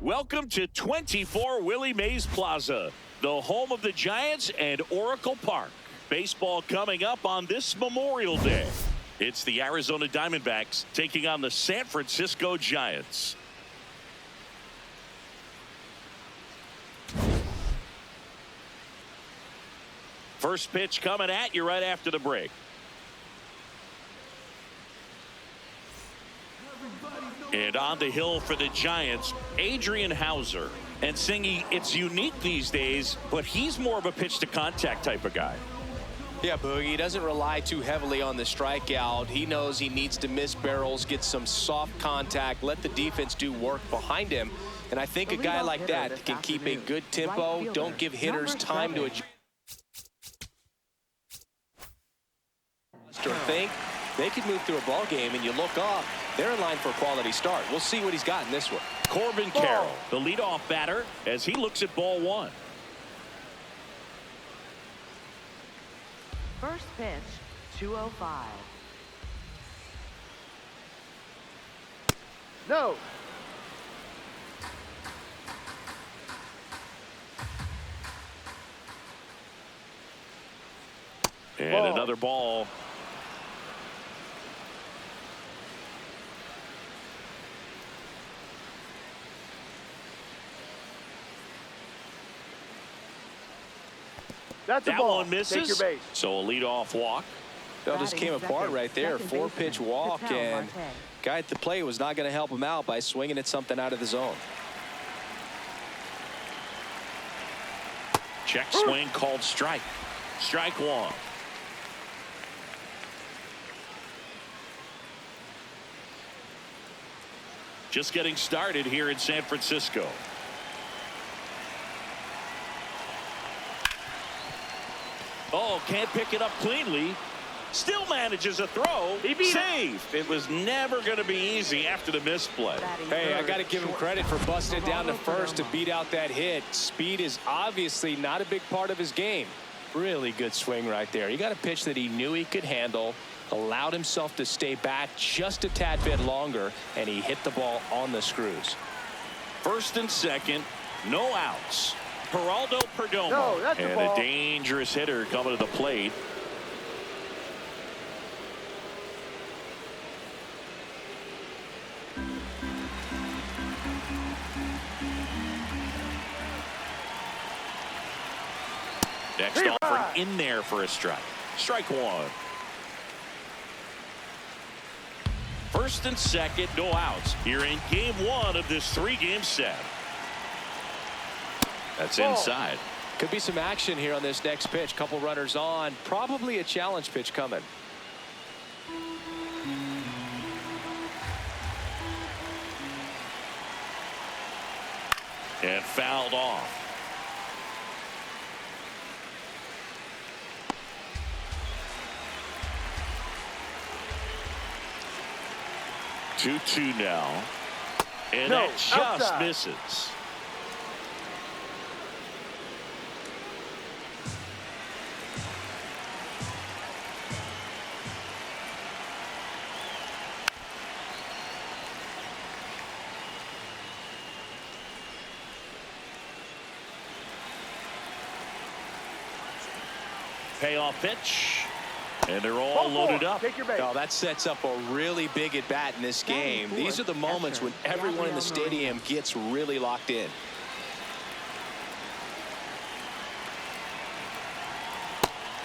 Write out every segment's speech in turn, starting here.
Welcome to 24 Willie Mays Plaza, the home of the Giants and Oracle Park. Baseball coming up on this Memorial Day. It's the Arizona Diamondbacks taking on the San Francisco Giants. First pitch coming at you right after the break. And on the hill for the Giants, Adrian Hauser. And Singy, it's unique these days, but he's more of a pitch to contact type of guy. Yeah, Boogie, he doesn't rely too heavily on the strikeout. He knows he needs to miss barrels, get some soft contact, let the defense do work behind him. And I think a guy like that can keep a good tempo, don't give hitters time to adjust. Or think they could move through a ball game, and you look up, they're in line for a quality start. We'll see what he's got in this one. Corbin Carroll, the leadoff batter, as he looks at ball one. First pitch, 205. No. And another ball. That's that ball. One misses. Take your base. So a leadoff walk. That just came apart right there. Four-pitch walk, and guy at the plate was not going to help him out by swinging at something out of the zone. Check swing called strike. Strike one. Just getting started here in San Francisco. Oh, can't pick it up cleanly. Still manages a throw. Save. It was never going to be easy after the misplay. Hey, I got to give him credit for busting it down to first to beat out that hit. Speed is obviously not a big part of his game. Really good swing right there. He got a pitch that he knew he could handle, allowed himself to stay back just a tad bit longer, and he hit the ball on the screws. First and second, no outs. Geraldo Perdomo. No, that's and a dangerous hitter coming to the plate. Next offering in there for a strike. Strike one. First and second, no outs here in game one of this three-game set. That's inside. Could be some action here on this next pitch. Couple runners on. Probably a challenge pitch coming. And fouled off. Two now. And that just misses. Payoff pitch. And they're all loaded up. Oh, that sets up a really big at bat in this game. These are the moments when everyone in the stadium gets really locked in.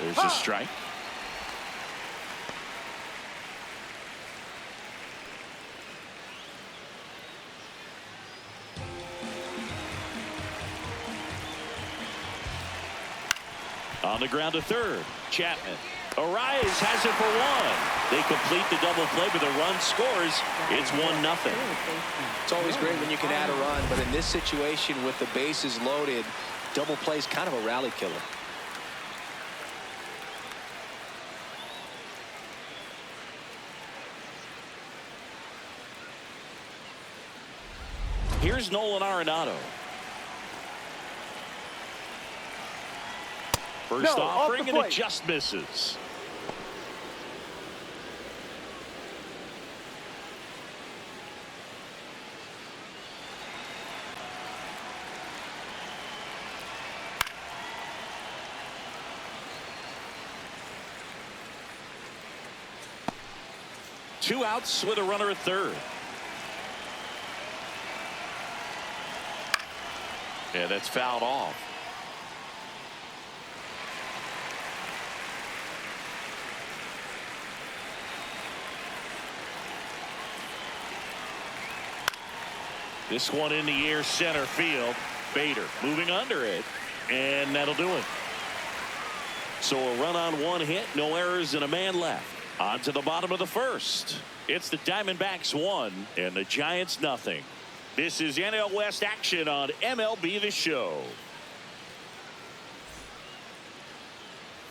There's a strike. On the ground to third. Chapman. Arias has it for one. They complete the double play, but the run scores. It's 1-0. It's always great when you can add a run, but in this situation with the bases loaded, double play is kind of a rally killer. Here's Nolan Arenado. First offering, and it just misses. 2 outs with a runner at third. Yeah, that's fouled off. This one in the air, center field. Bader moving under it, and that'll do it. So a run on 1 hit, no errors, and a man left. On to the bottom of the first. It's the Diamondbacks 1 and the Giants 0. This is NL West action on MLB The Show.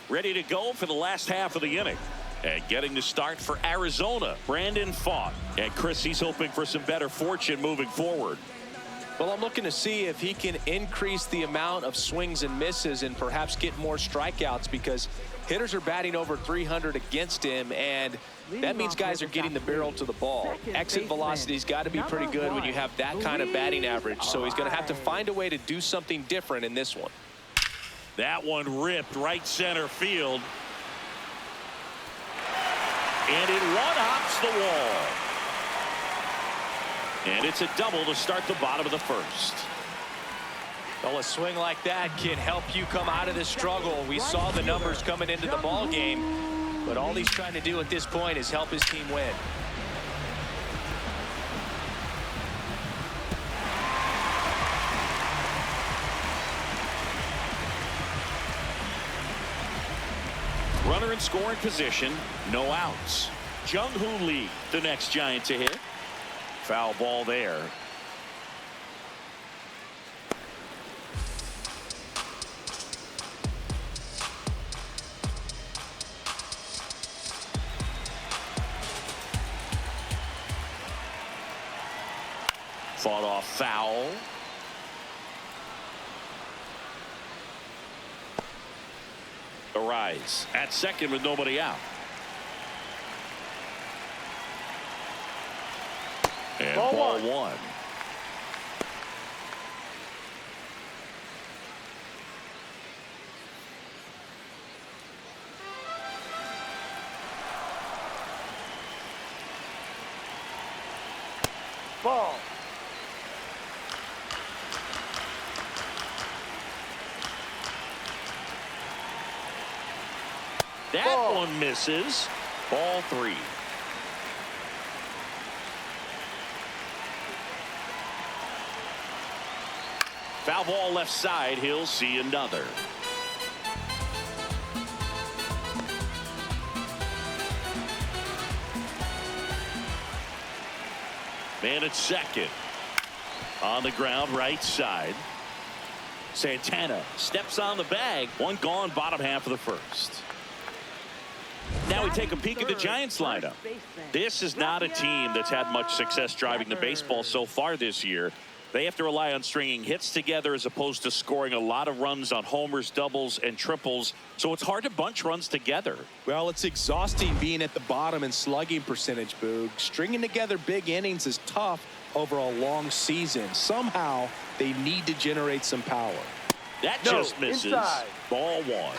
Ready to go for the last half of the inning. And getting the start for Arizona, Brandon Pfaadt. And Chris, he's hoping for some better fortune moving forward. Well, I'm looking to see if he can increase the amount of swings and misses and perhaps get more strikeouts, because hitters are batting over 300 against him, and that means guys are getting the barrel to the ball. Exit velocity's got to be pretty good when you have that kind of batting average, so he's going to have to find a way to do something different in this one. That one ripped right center field. And it one-hops the wall. And it's a double to start the bottom of the first. Well, a swing like that can help you come out of this struggle. We saw the numbers coming into the ball game, but all he's trying to do at this point is help his team win. Runner in scoring position, no outs. Jung-Hoo Lee, the next Giant to hit. Foul ball there. Fought off foul. Arise at second with nobody out. And ball one. Ball. That one misses. Ball 3. Foul ball left side. He'll see another. Man at second. On the ground, right side. Santana steps on the bag. One gone, bottom half of the first. Now we take a peek at the Giants lineup. This is not a team that's had much success driving the baseball so far this year. They have to rely on stringing hits together as opposed to scoring a lot of runs on homers, doubles, and triples. So it's hard to bunch runs together. Well, it's exhausting being at the bottom in slugging percentage, Boog. Stringing together big innings is tough over a long season. Somehow they need to generate some power. That just misses. Inside. Ball 1.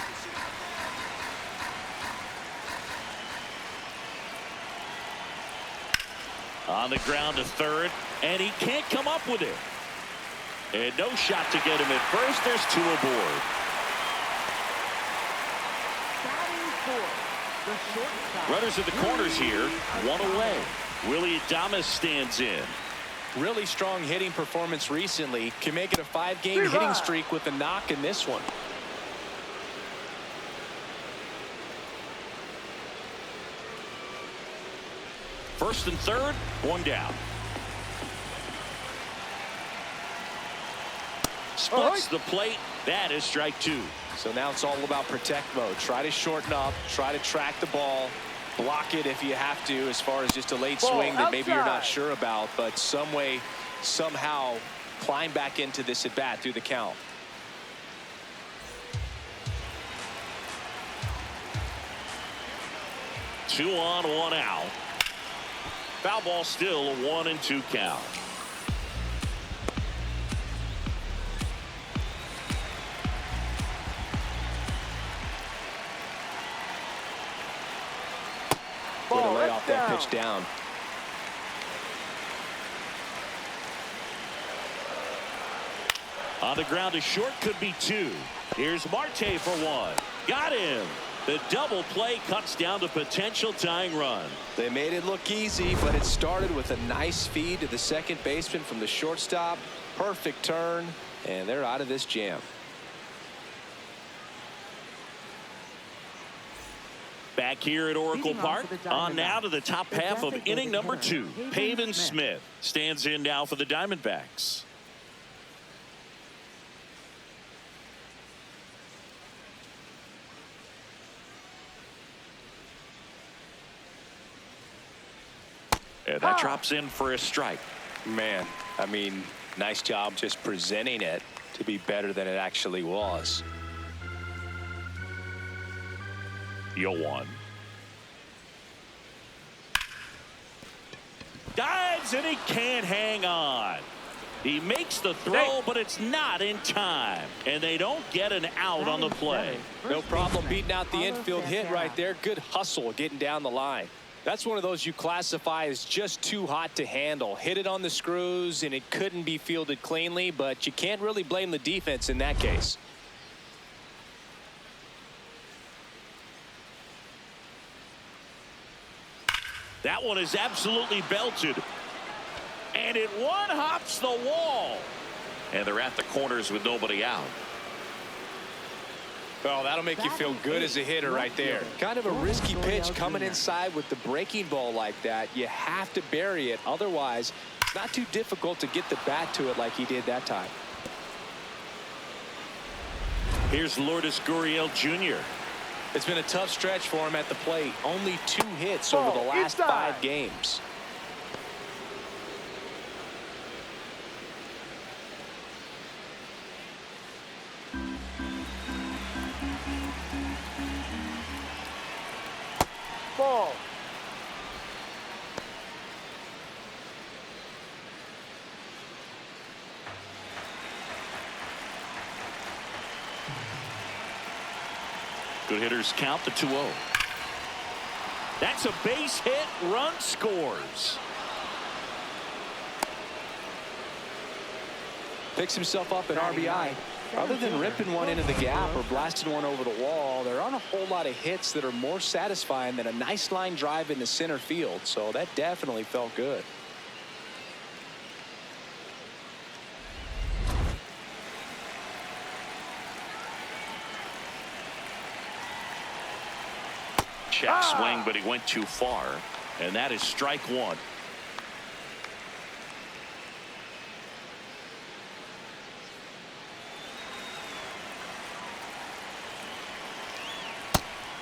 On the ground to third, and he can't come up with it. And no shot to get him at first. There's 2 aboard. Runners at the corners here, 1 away. Willie Adames stands in. Really strong hitting performance recently. Can make it a 5-game hitting streak with a knock in this one. First and third, 1 down. Splits the plate. That is strike 2. So now it's all about protect mode. Try to shorten up, try to track the ball, block it if you have to, as far as just a late swing that maybe you're not sure about, but some way, somehow climb back into this at bat through the count. Two on, 1 out. Foul ball, still a 1-2 count. Way to lay off brought that pitch down. On the ground to short, could be two. Here's Marte for one. Got him. The double play cuts down the potential tying run. They made it look easy, but it started with a nice feed to the second baseman from the shortstop. Perfect turn, and they're out of this jam. Back here at Oracle Park, on now to the top half of inning number 2. Pavin Smith stands in now for the Diamondbacks. And that drops in for a strike. Man, I mean, nice job just presenting it to be better than it actually was. 0-1. Dives and he can't hang on. He makes the throw, but it's not in time. And they don't get an out on the play. No problem beating out the infield hit right there. Good hustle getting down the line. That's one of those you classify as just too hot to handle. Hit it on the screws, and it couldn't be fielded cleanly, but you can't really blame the defense in that case. That one is absolutely belted. And it one-hops the wall. And they're at the corners with nobody out. Well, that'll make you feel good as a hitter right there. Kind of a risky pitch coming inside with the breaking ball like that. You have to bury it. Otherwise, it's not too difficult to get the bat to it like he did that time. Here's Lourdes Gurriel Jr. It's been a tough stretch for him at the plate. Only 2 hits over the last 5 games. Ball. Good hitters count the 2-0. That's a base hit. Run scores. Picks himself up an RBI. Other than ripping one into the gap or blasting one over the wall, there aren't a whole lot of hits that are more satisfying than a nice line drive into center field. So that definitely felt good. Check swing, but he went too far. And that is strike 1.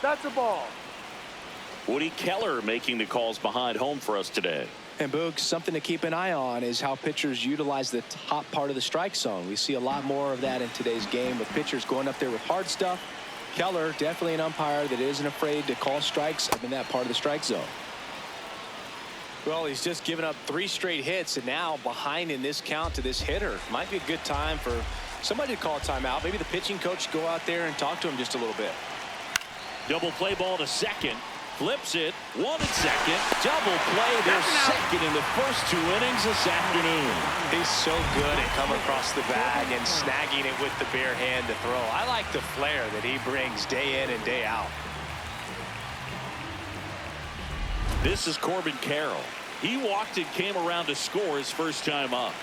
That's a ball. Woody Keller making the calls behind home for us today. And Boog, something to keep an eye on is how pitchers utilize the top part of the strike zone. We see a lot more of that in today's game with pitchers going up there with hard stuff. Keller, definitely an umpire that isn't afraid to call strikes up in that part of the strike zone. Well, he's just given up 3 straight hits, and now behind in this count to this hitter. Might be a good time for somebody to call a timeout. Maybe the pitching coach go out there and talk to him just a little bit. Double play ball to second. Flips it. 1 at second. Double play. They're second in the first 2 innings this afternoon. He's so good at coming across the bag and snagging it with the bare hand to throw. I like the flair that he brings day in and day out. This is Corbin Carroll. He walked and came around to score his first time up.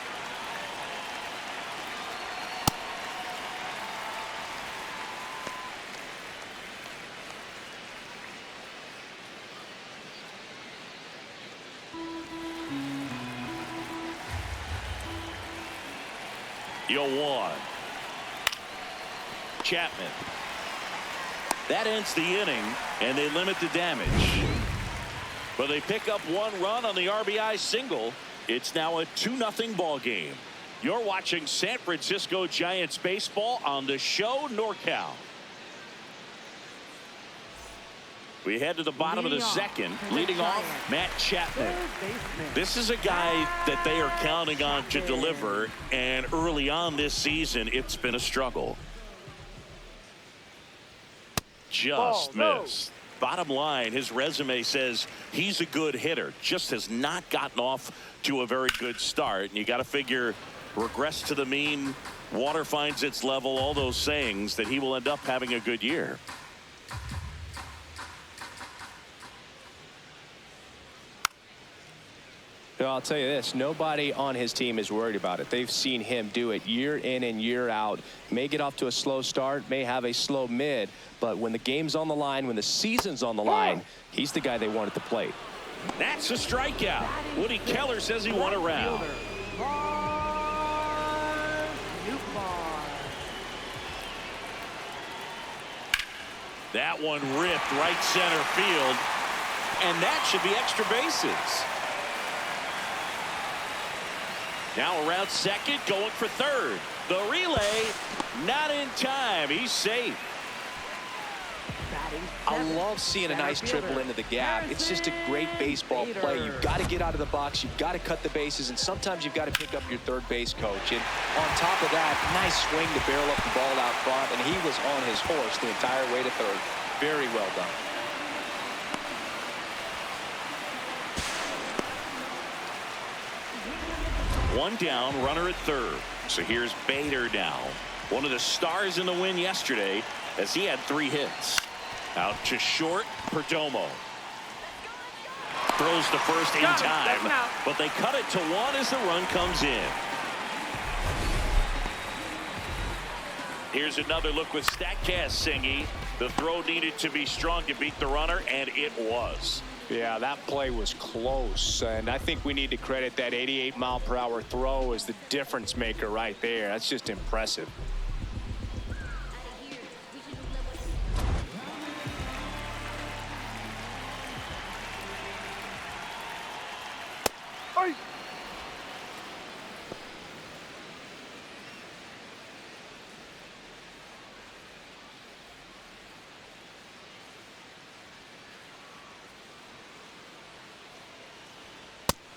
Yo, 1. Chapman. That ends the inning, and they limit the damage. But they pick up 1 run on the RBI single. It's now a 2-0 ball game. You're watching San Francisco Giants baseball on the show NorCal. We head to the bottom of the second. Leading off, Matt Chapman. This is a guy that they are counting on to deliver, and early on this season, it's been a struggle. Just missed. Bottom line, his resume says he's a good hitter, just has not gotten off to a very good start. And you got to figure, regress to the mean, water finds its level, all those sayings, that he will end up having a good year. Well, I'll tell you this, nobody on his team is worried about it. They've seen him do it year in and year out. May get off to a slow start, may have a slow mid, but when the game's on the line, when the season's on the line, he's the guy they want at the plate. That's a strikeout. Woody Keller says he won a round. That one ripped right center field, and that should be extra bases. Now around second, going for third. The relay, not in time. He's safe. I love seeing a nice triple into the gap. It's just a great baseball play. You've got to get out of the box. You've got to cut the bases, and sometimes you've got to pick up your third base coach. And on top of that, nice swing to barrel up the ball out front, and he was on his horse the entire way to third. Very well done. One down, runner at third. So here's Bader now. One of the stars in the win yesterday, as he had 3 hits. Out to short, Perdomo. Throws to first in time, but they cut it to 1 as the run comes in. Here's another look with StatCast, Singy. The throw needed to be strong to beat the runner, and it was. Yeah, that play was close, and I think we need to credit that 88-mile-per-hour throw as the difference maker right there. That's just impressive.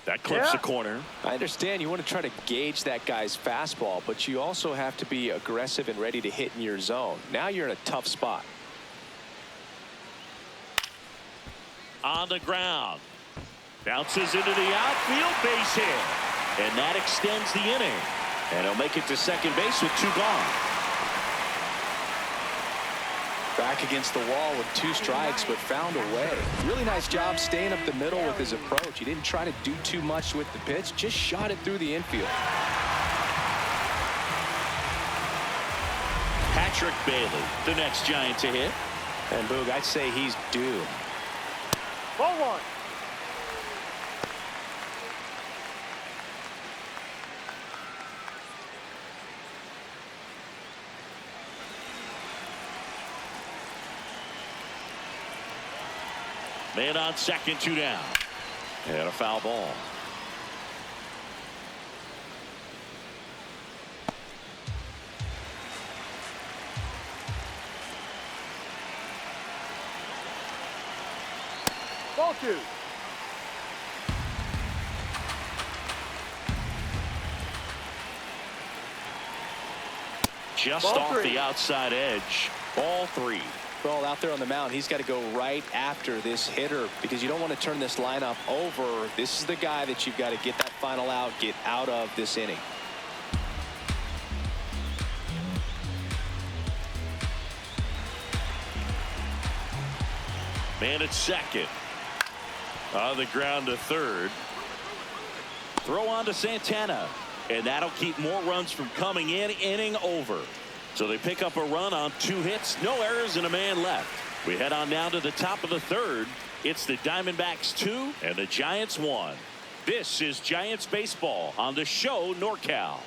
That clips the corner. I understand you want to try to gauge that guy's fastball, but you also have to be aggressive and ready to hit in your zone. Now you're in a tough spot. On the ground. Bounces into the outfield, base hit. And that extends the inning. And he'll make it to second base with 2 gone. Back against the wall with 2 strikes, but found a way. Really nice job staying up the middle with his approach. He didn't try to do too much with the pitch, just shot it through the infield. Patrick Bailey, the next Giant to hit. And Boog, I'd say he's due. Ball 1. Man on second, 2 down. And a foul ball. Ball 2. Just Ball off 3. the outside edge. Ball 3. Well, out there on the mound, he's got to go right after this hitter because you don't want to turn this lineup over. This is the guy that you've got to get that final out, get out of this inning. Man at second. On the ground to third. Throw on to Santana. And that'll keep more runs from coming in. Inning over. So they pick up a run on 2 hits, no errors, and a man left. We head on now to the top of the third. It's the Diamondbacks 2 and the Giants 1. This is Giants baseball on the show NorCal.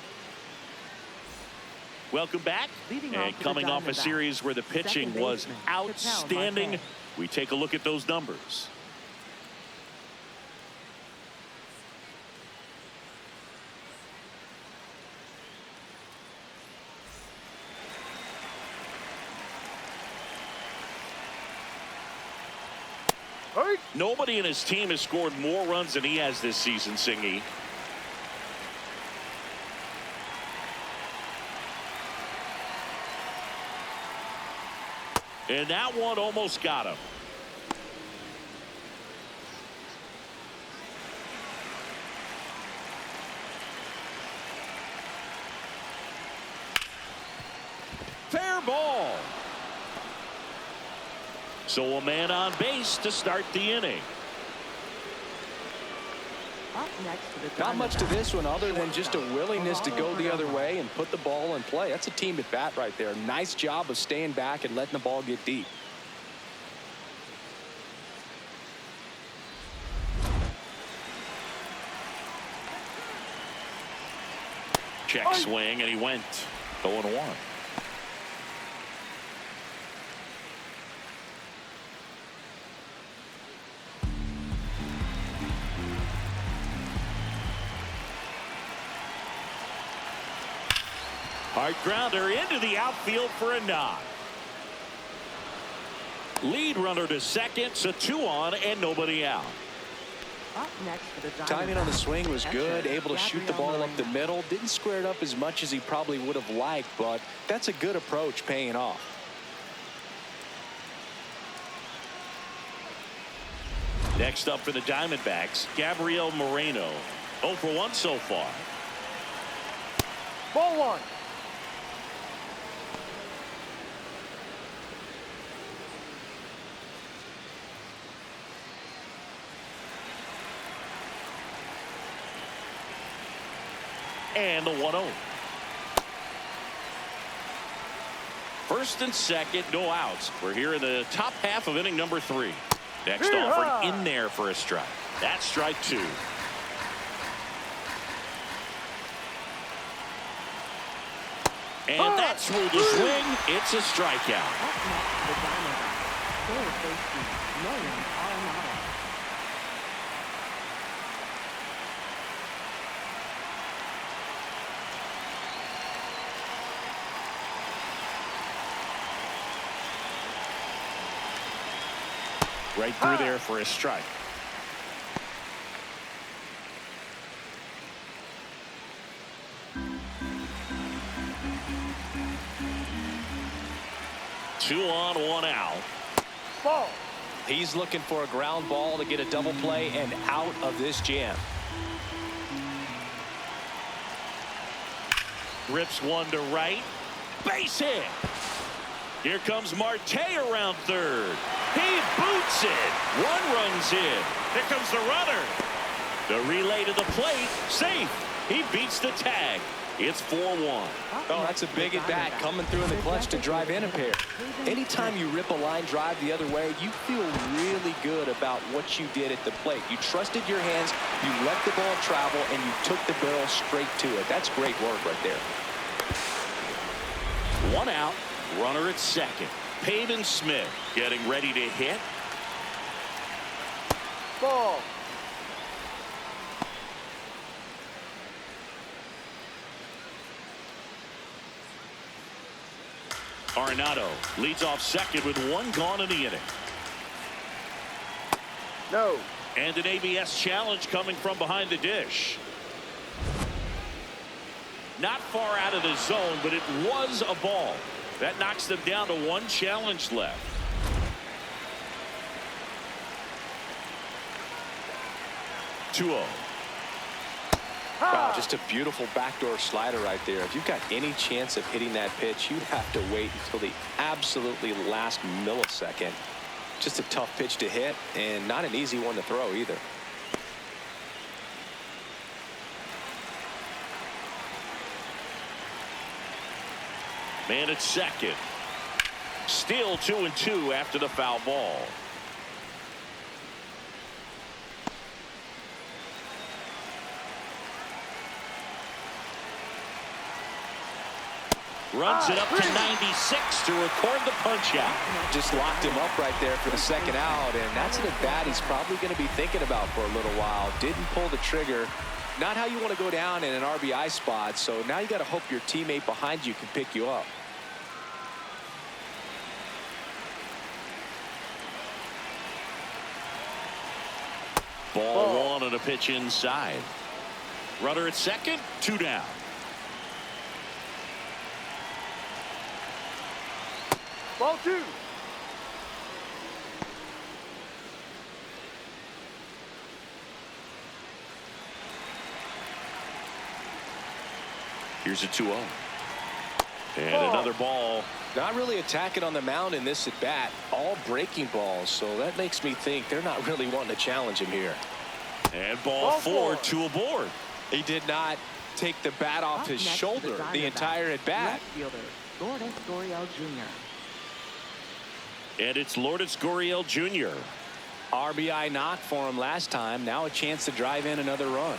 Welcome back. And coming off a series where the pitching was outstanding, we take a look at those numbers. Nobody in his team has scored more runs than he has this season, Singy. And that one almost got him. ball. So a man on base to start the inning. Up next to the Not much to Diamondbacks, this one other than just a shortstop, willingness to go the other Gerardo. way and put the ball in play. That's a team at bat right there. Nice job of staying back and letting the ball get deep. Check swing, and he went 0-1. Hard grounder into the outfield for a knock. Lead runner to second, so 2 on and nobody out. Up next to the Diamondbacks, Timing on the swing was good, catcher, able to shoot the Gabriel ball up the Moreno. middle. Didn't square it up as much as he probably would have liked, but that's a good approach, paying off. Next up for the Diamondbacks, Gabriel Moreno. 0 for 1 so far. Ball 1. And the 1-0. First and second, no outs. We're here in the top half of inning number 3. Next offering in there for a strike. That's strike 2. And that's ruled a swing. It's a strikeout. Up next to the Diamondbacks, third baseman, William Arenado. Right through there for a strike. Two on, 1 out. Ball. He's looking for a ground ball to get a double play and out of this jam. Rips one to right. Base hit. Here comes Marte around third. He boots it. 1 runs in. Here comes the runner. The relay to the plate. Safe. He beats the tag. It's 4-1. Oh, that's a big at bat coming through in the clutch to drive in a pair. Anytime you rip a line drive the other way, you feel really good about what you did at the plate. You trusted your hands, you let the ball travel, and you took the barrel straight to it. That's great work right there. 1 out. Runner at second. Pavin Smith getting ready to hit. Ball. Arenado leads off second with 1 gone in the inning. No. And an ABS challenge coming from behind the dish. Not far out of the zone, but it was a ball. That knocks them down to 1 challenge left. Two-0. Wow, just a beautiful backdoor slider right there. If you've got any chance of hitting that pitch, you'd have to wait until the absolutely last millisecond. Just a tough pitch to hit and not an easy one to throw either. Man at second. Still 2-2 after the foul ball. Runs it up to 96 to record the punch out. Just locked him up right there for the second out, and that's an at bat he's probably going to be thinking about for a little while. Didn't pull the trigger. Not how you want to go down in an RBI spot, so now you got to hope your teammate behind you can pick you up. Ball 1 on a pitch inside. Runner at second, 2 down. Ball 2. Here's a 2-0. And another ball. Not really attacking on the mound in this at bat. All breaking balls. So that makes me think they're not really wanting to challenge him here. And ball four, two aboard. He did not take the bat off his shoulder the entire at bat. Lourdes Gurriel Jr. And it's Lourdes Gurriel Jr. RBI knock for him last time. Now a chance to drive in another run.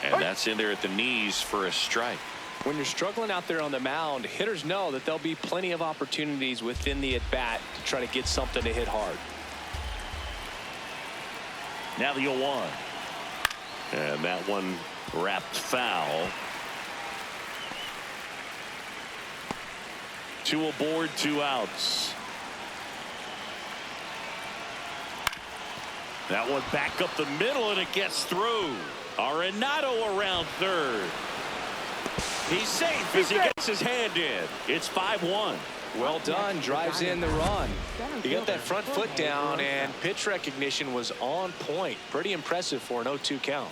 And that's in there at the knees for a strike. When you're struggling out there on the mound, hitters know that there'll be plenty of opportunities within the at-bat to try to get something to hit hard. Now the 0-1. And that one wrapped foul. 2 aboard, 2 outs. That one back up the middle, and it gets through. Arenado around third. He's safe as he gets his hand in. It's 5-1. Well done. Drives in the run. He got that front foot down, and pitch recognition was on point. Pretty impressive for an 0-2 count.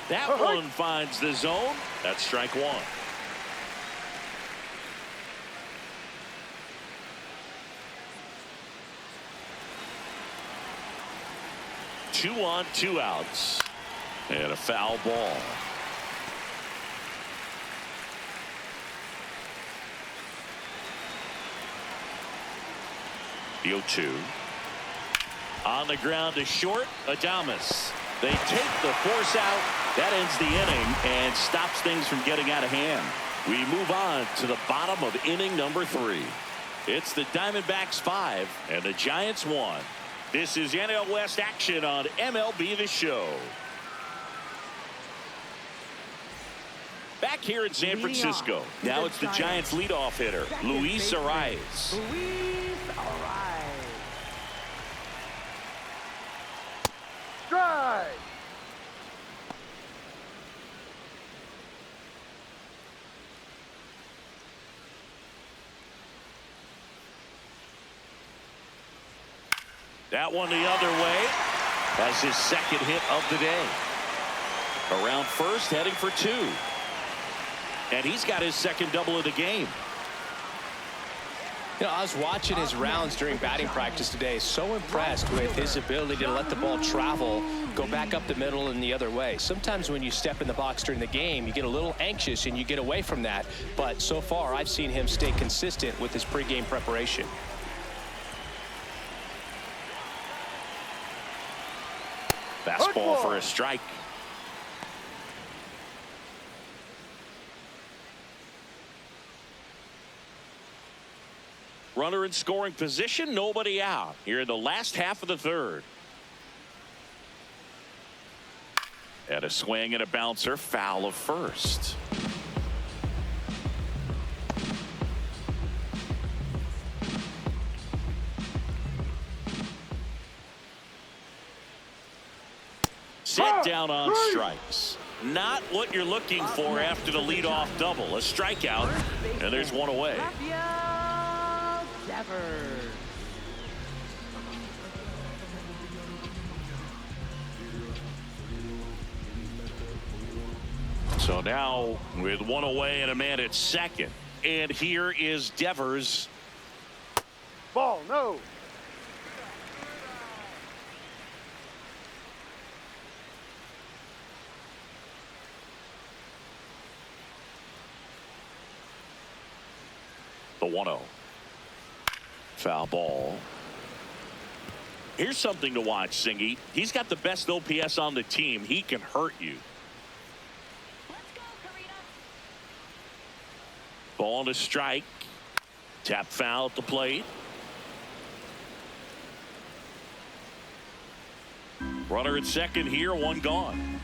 That one finds the zone. That's strike one. Two on, 2 outs. And a foul ball. The 0-2. On the ground to short, Adames. They take the force out. That ends the inning and stops things from getting out of hand. We move on to the bottom of inning number 3. It's the Diamondbacks 5 and the Giants 1. This is NL West action on MLB The Show. Back here in San Francisco. Now it's the Giants leadoff hitter, Luis Arraez. Luis Arraez. Strike. That one the other way. That's his second hit of the day. Around first, heading for 2. And he's got his second double of the game. You know, I was watching his rounds during batting practice today. So impressed with his ability to let the ball travel, go back up the middle and the other way. Sometimes when you step in the box during the game, you get a little anxious and you get away from that. But so far, I've seen him stay consistent with his pregame preparation. Fastball for a strike. Runner in scoring position, nobody out here in the last half of the third. And a swing and a bouncer, foul of first. Sit down on strikes. Not what you're looking for after the leadoff double. A strikeout, and there's one away. So now with one away and a man at second. And here is Devers. Ball, no. The 1-0. Foul ball. Here's something to watch, Singy. He's got the best OPS on the team. He can hurt you. Ball to strike. Tap foul at the plate. Runner at second here, one gone.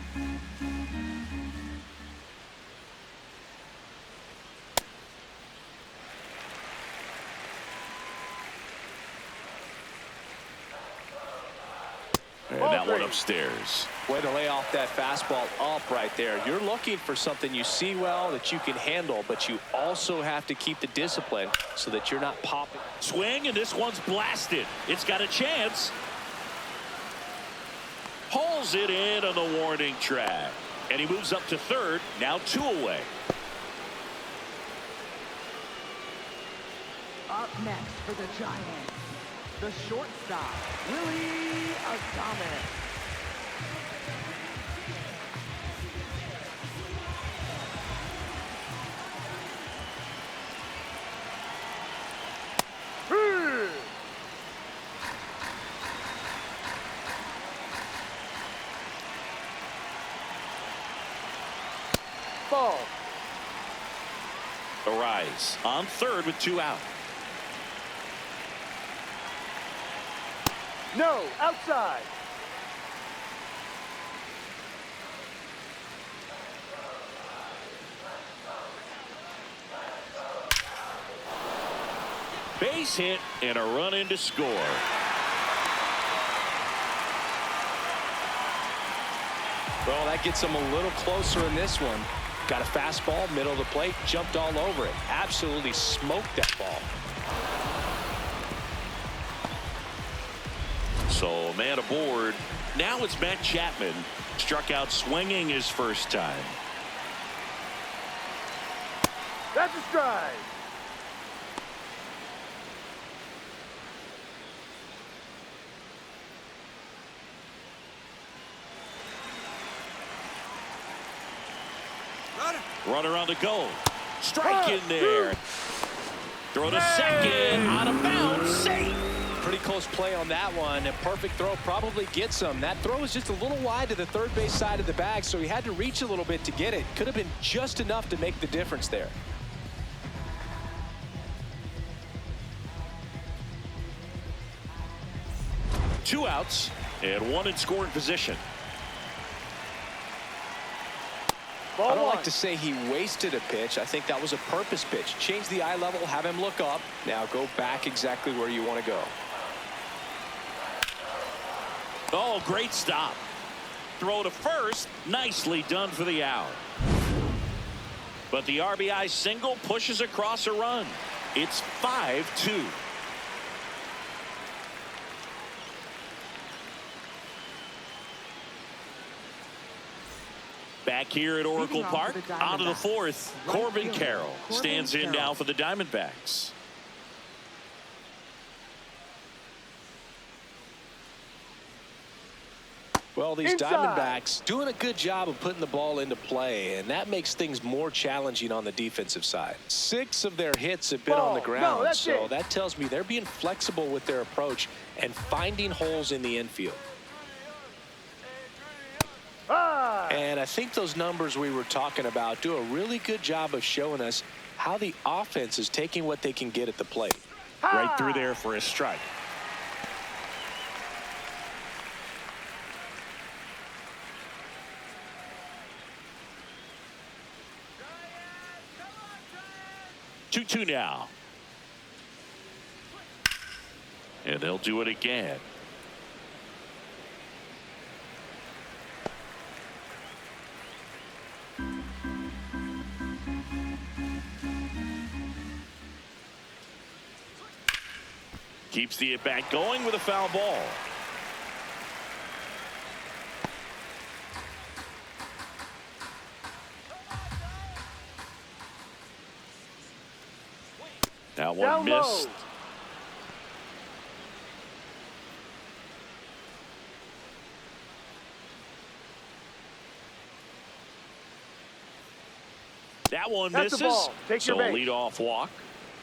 And that one upstairs. Way to lay off that fastball up right there. You're looking for something you see well that you can handle, but you also have to keep the discipline so that you're not popping. Swing, and this one's blasted. It's got a chance. Pulls it in on the warning track. And he moves up to third, now 2 away. Up next for the Giants, the shortstop, Willie Adames. Ball. Arise on third with 2 out. No, outside. Base hit and a run in to score. Well, that gets him a little closer in this one. Got a fastball, middle of the plate, jumped all over it. Absolutely smoked that ball. So man aboard. Now it's Matt Chapman. Struck out swinging his first time. That's a strike. Runner on the go. Strike in there. Throw to second. Out of bounds. Safe. Pretty close play on that one. A perfect throw probably gets him. That throw was just a little wide to the third base side of the bag, so he had to reach a little bit to get it. Could have been just enough to make the difference there. Two outs and one in scoring position. I don't like to say he wasted a pitch. I think that was a purpose pitch. Change the eye level, have him look up. Now go back exactly where you want to go. Oh, great stop. Throw to first. Nicely done for the out. But the RBI single pushes across a run. It's 5-2. Back here at Oracle Park, out of the fourth, Corbin Carroll stands in now for the Diamondbacks. Well, these Diamondbacks doing a good job of putting the ball into play, and that makes things more challenging on the defensive side. 6 of their hits have been on the ground, so that tells me they're being flexible with their approach and finding holes in the infield. And I think those numbers we were talking about do a really good job of showing us how the offense is taking what they can get at the plate. Right through there for a strike. Two now. And they'll do it again. Keeps the at-bat going with a foul ball. That one missed. That one misses. So lead-off walk.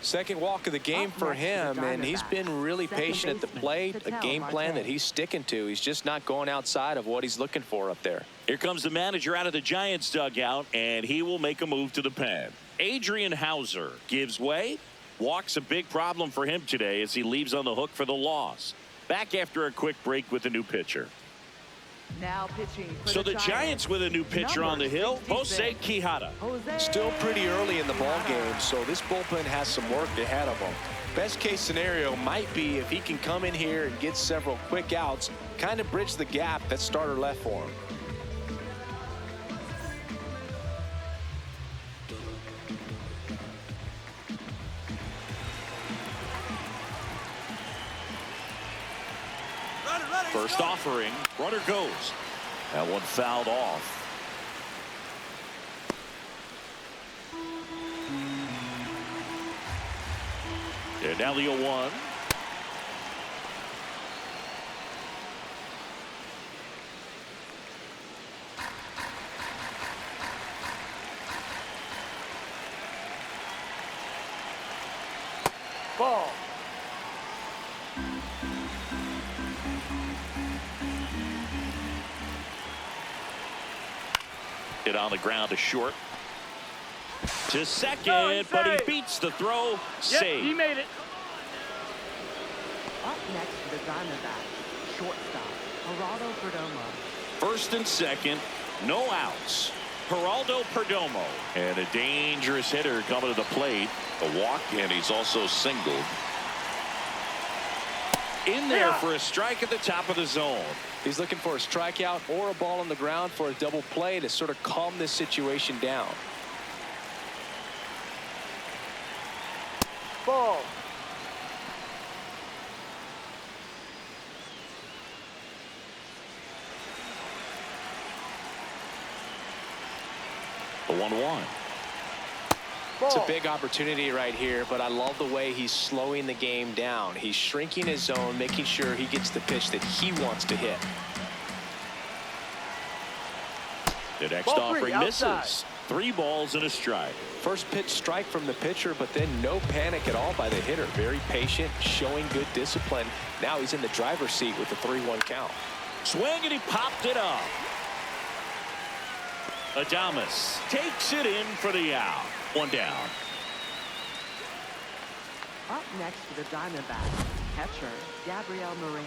Second walk of the game for him, and he's been really patient at the plate. A game plan that he's sticking to. He's just not going outside of what he's looking for up there. Here comes the manager out of the Giants dugout, and he will make a move to the pen. Adrian Hauser gives way. Walk's a big problem for him today as he leaves on the hook for the loss. Back after a quick break with a new pitcher. Now pitching for so the Giants with a new pitcher on the hill, 66. Jose Quijada. Still pretty early in the ball game, so this bullpen has some work ahead of him. Best case scenario might be if he can come in here and get several quick outs kind of bridged the gap that starter left for him. First offering, runner goes. That one fouled off. And now the 0-1. Ball. Hit on the ground to short. To second, Oh, he's but he safe. beats the throw. Yep, Save. he made it. Up next for the Diamondbacks, shortstop, Geraldo Perdomo. First and second, no outs. Geraldo Perdomo. And a dangerous hitter coming to the plate. A walk, and he's also singled. In there for a strike at the top of the zone. He's looking for a strikeout or a ball on the ground for a double play to sort of calm this situation down. Ball. The 1-1. It's a big opportunity right here, but I love the way he's slowing the game down. He's shrinking his zone, making sure he gets the pitch that he wants to hit. The next Ball three, offering outside. misses. 3 balls and a strike. First pitch strike from the pitcher, but then no panic at all by the hitter. Very patient, showing good discipline. Now he's in the driver's seat with the 3-1 count. Swing, and he popped it up. Adames takes it in for the out. 1 down. Up next for the Diamondbacks, catcher, Gabriel Moreno.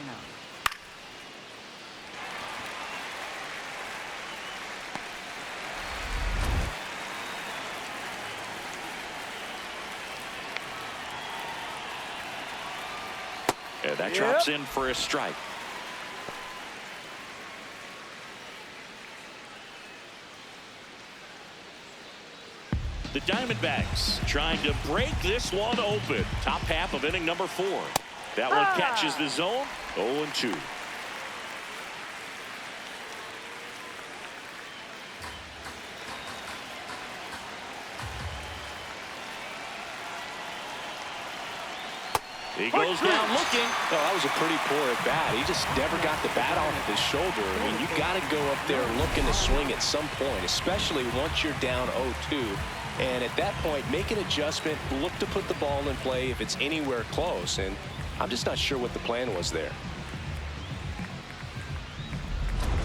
And that drops in for a strike. The Diamondbacks trying to break this one open. Top half of inning number 4. That one catches the zone. 0-2. He goes down looking. Oh, that was a pretty poor at bat. He just never got the bat off of his shoulder. I mean, you got to go up there looking to swing at some point, especially once you're down 0-2. And at that point, make an adjustment, look to put the ball in play if it's anywhere close. And I'm just not sure what the plan was there.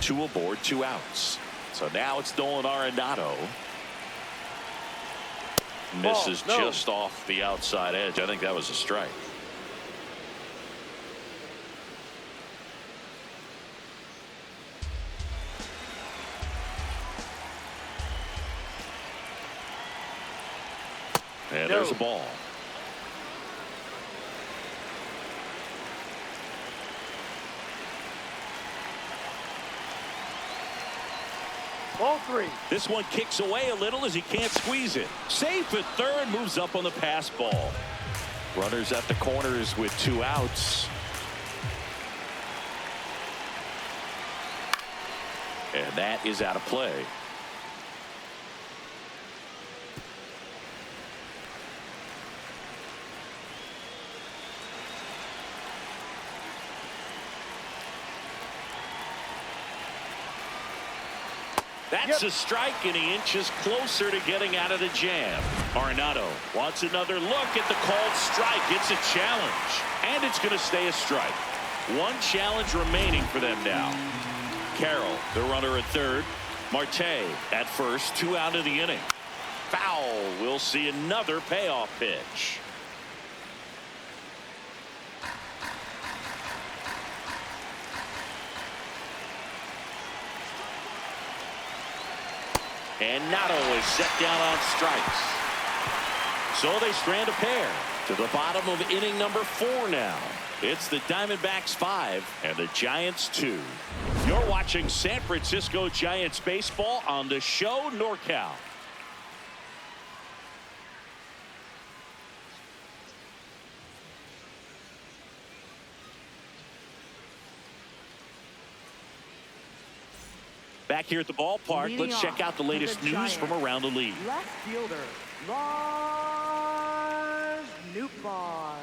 2 aboard, 2 outs. So now it's Nolan Arenado. Misses just off the outside edge. I think that was a strike. And there's a ball. Ball 3. This one kicks away a little as he can't squeeze it. Safe at third, moves up on the pass ball. Runners at the corners with 2 outs. And that is out of play. That's a strike, and he inches closer to getting out of the jam. Arenado wants another look at the called strike. It's a challenge, and it's going to stay a strike. 1 challenge remaining for them now. Carroll, the runner at third. Marte at first, 2 out of the inning. Foul. We'll see another payoff pitch. And Nato is set down on strikes. So they strand a pair. To the bottom of inning number 4 now. It's the Diamondbacks 5 and the Giants 2. You're watching San Francisco Giants baseball on the show NorCal. Back here at the ballpark, let's check out the latest news from around the league. Left fielder, Lars Nootbaar.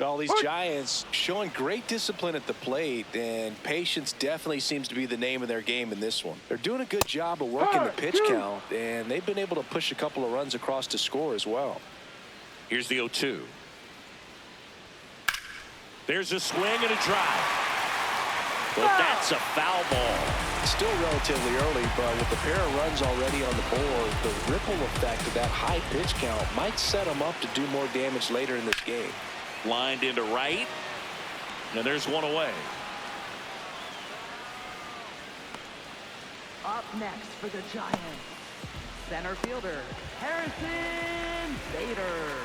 All these Giants showing great discipline at the plate, and patience definitely seems to be the name of their game in this one. They're doing a good job of working the pitch count, and they've been able to push a couple of runs across to score as well. Here's the 0-2. There's a swing and a drive. But that's a foul ball. Still relatively early, but with the pair of runs already on the board, the ripple effect of that high pitch count might set them up to do more damage later in this game. Lined into right, and there's one away. Up next for the Giants, center fielder Harrison Bader.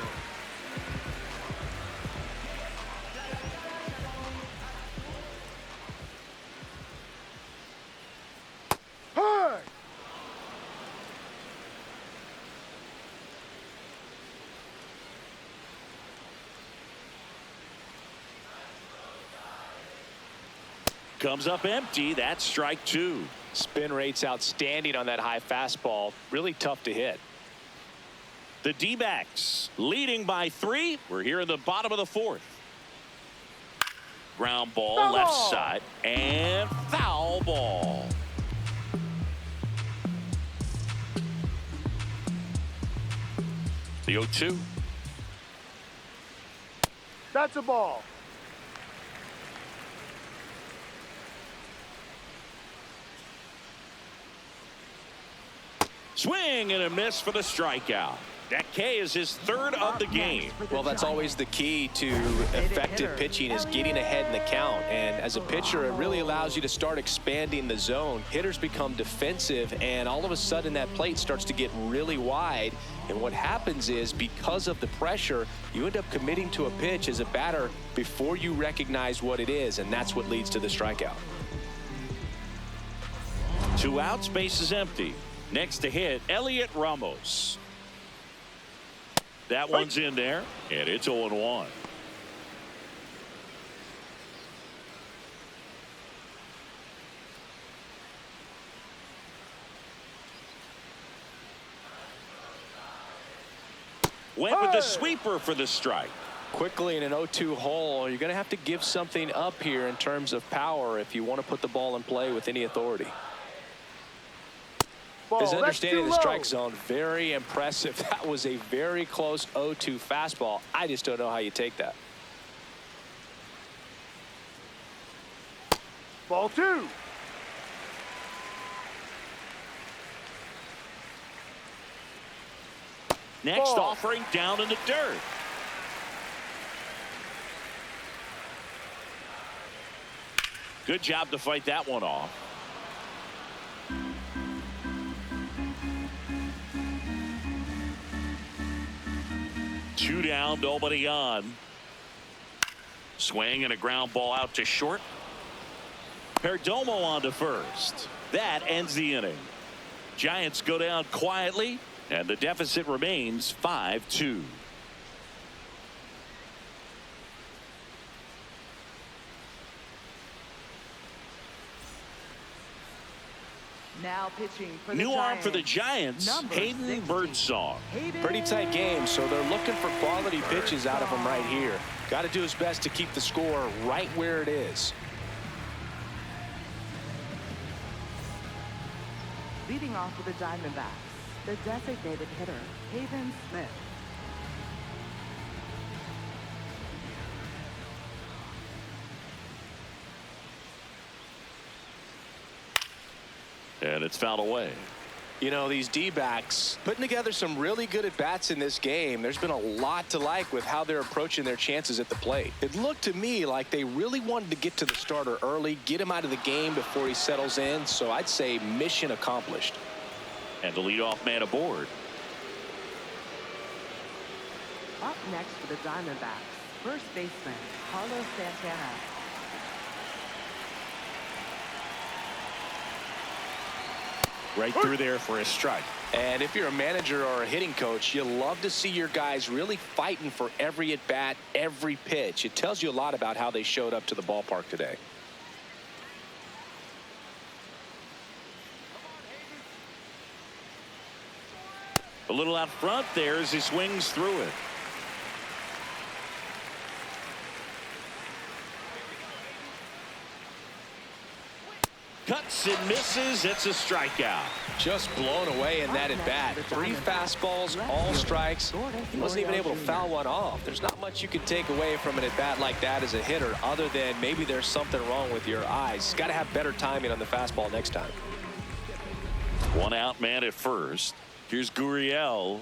Comes up empty. That's strike 2. Spin rate's outstanding on that high fastball. Really tough to hit. The D-backs leading by 3. We're here in the bottom of the 4th. Ground ball left side and foul ball. The 0-2. That's a ball. Swing and a miss for the strikeout. That K is his 3rd of the game. Well, that's always the key to effective pitching, is getting ahead in the count. And as a pitcher, it really allows you to start expanding the zone. Hitters become defensive, and all of a sudden that plate starts to get really wide. And what happens is, because of the pressure, you end up committing to a pitch as a batter before you recognize what it is, and that's what leads to the strikeout. 2 outs, base is empty. Next to hit, Elliot Ramos. That one's in there, and it's 0-1. Went with the sweeper for the strike. Quickly in an 0-2 hole, you're going to have to give something up here in terms of power if you want to put the ball in play with any authority. His understanding of the strike zone, very impressive. That was a very close 0-2 fastball. I just don't know how you take that. Ball 2. Next offering down in the dirt. Good job to fight that one off. Two down, nobody on. Swing and a ground ball out to short. Perdomo on to first. That ends the inning. Giants go down quietly, and the deficit remains 5-2. Now pitching for the New arm Giants, for the Giants, Hayden 16. Birdsong. Pretty tight game, so they're looking for quality pitches out of him right here. Got to do his best to keep the score right where it is. Leading off for the Diamondbacks, the designated hitter, Haven Smith. And it's fouled away. You know, these D-backs putting together some really good at-bats in this game. There's been a lot to like with how they're approaching their chances at the plate. It looked to me like they really wanted to get to the starter early, get him out of the game before he settles in. So I'd say mission accomplished. And the leadoff man aboard. Up next for the Diamondbacks, first baseman, Carlos Santana. Right through there for a strike. And if you're a manager or a hitting coach, you love to see your guys really fighting for every at-bat, every pitch. It tells you a lot about how they showed up to the ballpark today. A little out front there as he swings through it. Cuts and misses. It's a strikeout. Just blown away in that at-bat. 3 fastballs, all strikes. He wasn't even able to foul one off. There's not much you can take away from an at-bat like that as a hitter other than maybe there's something wrong with your eyes. Got to have better timing on the fastball next time. 1 out man at first. Here's Gurriel.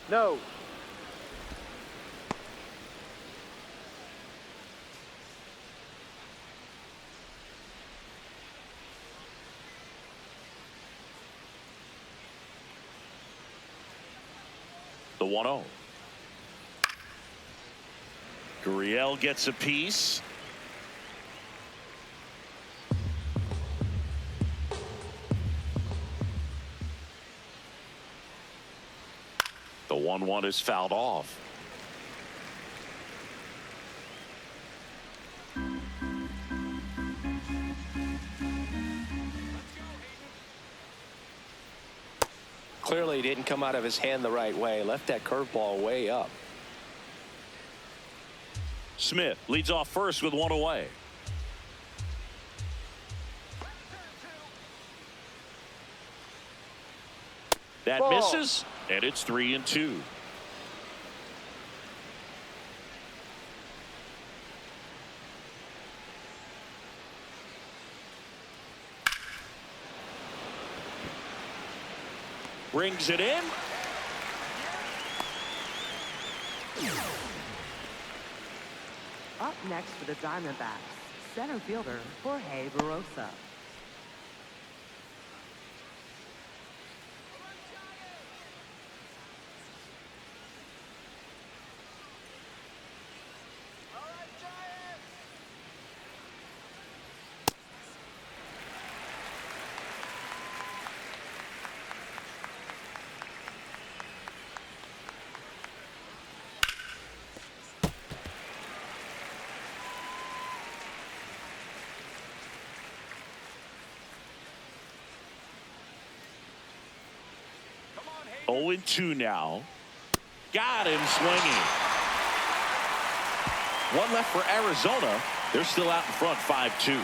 No. The 1-0. Gurriel gets a piece. The 1-1 is fouled off. Clearly didn't come out of his hand the right way. Left that curveball way up. Smith leads off first with 1 away. That Ball. misses, and it's 3-2. Brings it in. Up next for the Diamondbacks, center fielder Jorge Barosa. Oh, 2 now. Got him swinging. 1 left for Arizona. They're still out in front 5-2.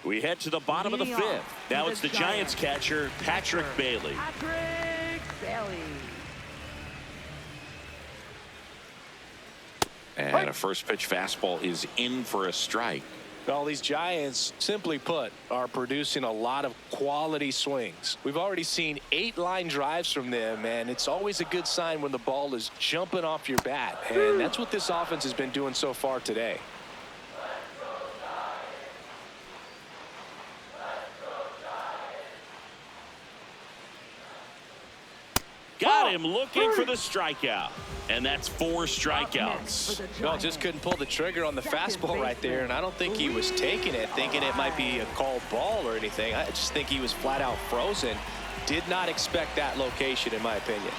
We head to the bottom of the 5th. Now it's the Giants catcher, Patrick Bailey. Patrick Bailey. And a first pitch fastball is in for a strike. Well, these Giants, simply put, are producing a lot of quality swings. We've already seen 8 line drives from them, and it's always a good sign when the ball is jumping off your bat. And that's what this offense has been doing so far today. Got him looking for the strikeout. And that's 4 strikeouts. Well, just couldn't pull the trigger on the fastball right there, and I don't think he was taking it, thinking it might be a called ball or anything. I just think he was flat out frozen. Did not expect that location, in my opinion.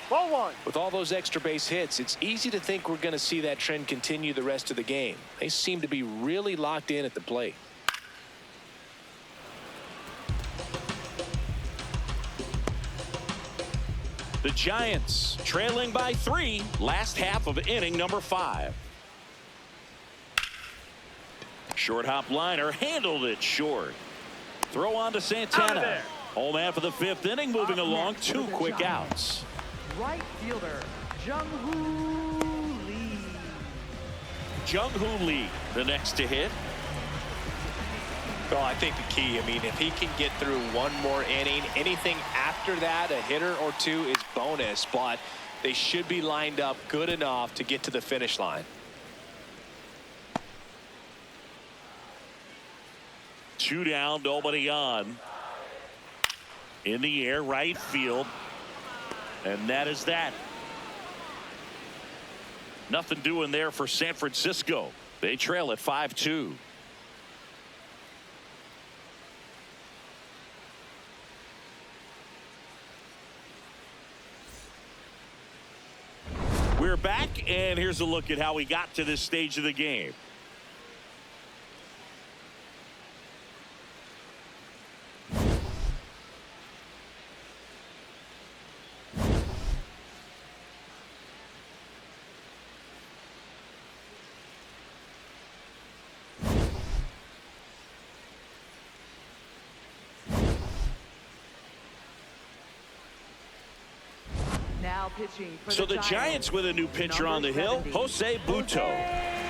Ball 1. With all those extra base hits, it's easy to think we're going to see that trend continue the rest of the game. They seem to be really locked in at the plate. The Giants trailing by 3, last half of inning number 5. Short hop liner handled it short. Throw on to Santana. Home half of the fifth inning, moving along. 2 quick outs. Right fielder, Jung-Hoo Lee. Jung-Hoo Lee, the next to hit. Well, I think the key, I mean, if he can get through one more inning, anything after that, a hitter or two is bonus, but they should be lined up good enough to get to the finish line. Two down, nobody on. In the air, right field. And that is that. Nothing doing there for San Francisco. They trail at 5-2. We're back, and here's a look at how we got to this stage of the game. Now pitching for So the Giants with a new pitcher on the hill, Jose Butto.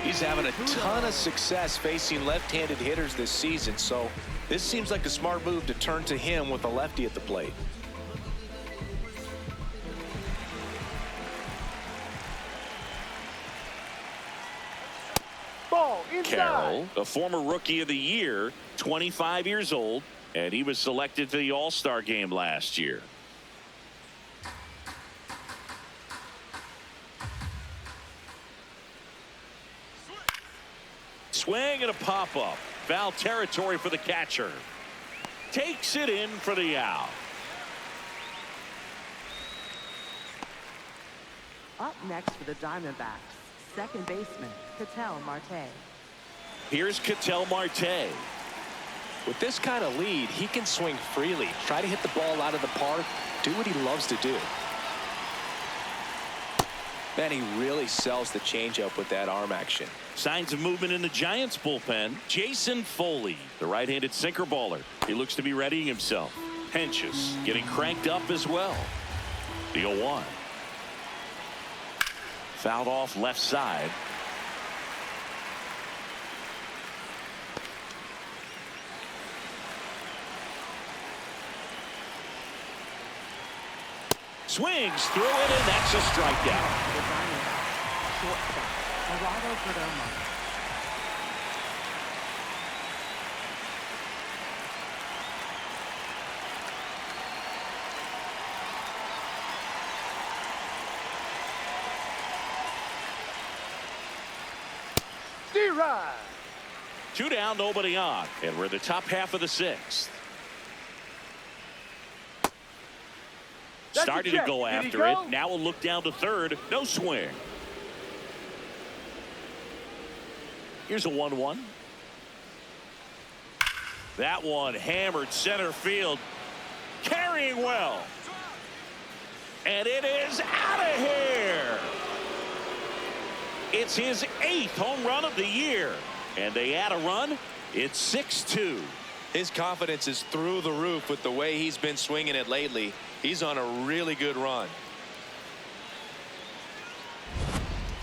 He's having a ton of success facing left-handed hitters this season, so this seems like a smart move to turn to him with a lefty at the plate. Ball inside. Carroll, a former Rookie of the Year, 25 years old, and he was selected for the All-Star game last year. Swing and a pop-up. Foul territory for the catcher. Takes it in for the out. Up next for the Diamondbacks, second baseman, Ketel Marte. Here's Ketel Marte. With this kind of lead, he can swing freely, try to hit the ball out of the park, do what he loves to do. Man, he really sells the changeup with that arm action. Signs of movement in the Giants bullpen. Jason Foley, the right-handed sinker baller. He looks to be readying himself. Henches getting cranked up as well. The 0-1. Fouled off left side. Swings through it, and that's a strikeout. The Diamondbacks, shortstop, Gerardo Perdomo. D-Rod. 2 down, nobody on, and we're in the top half of the 6th. Started to go after it. Now we'll look down to third. No swing. Here's a 1-1. That one hammered center field. Carrying well. And it is out of here. It's his 8th home run of the year. And they add a run. It's 6-2. His confidence is through the roof with the way he's been swinging it lately. He's on a really good run.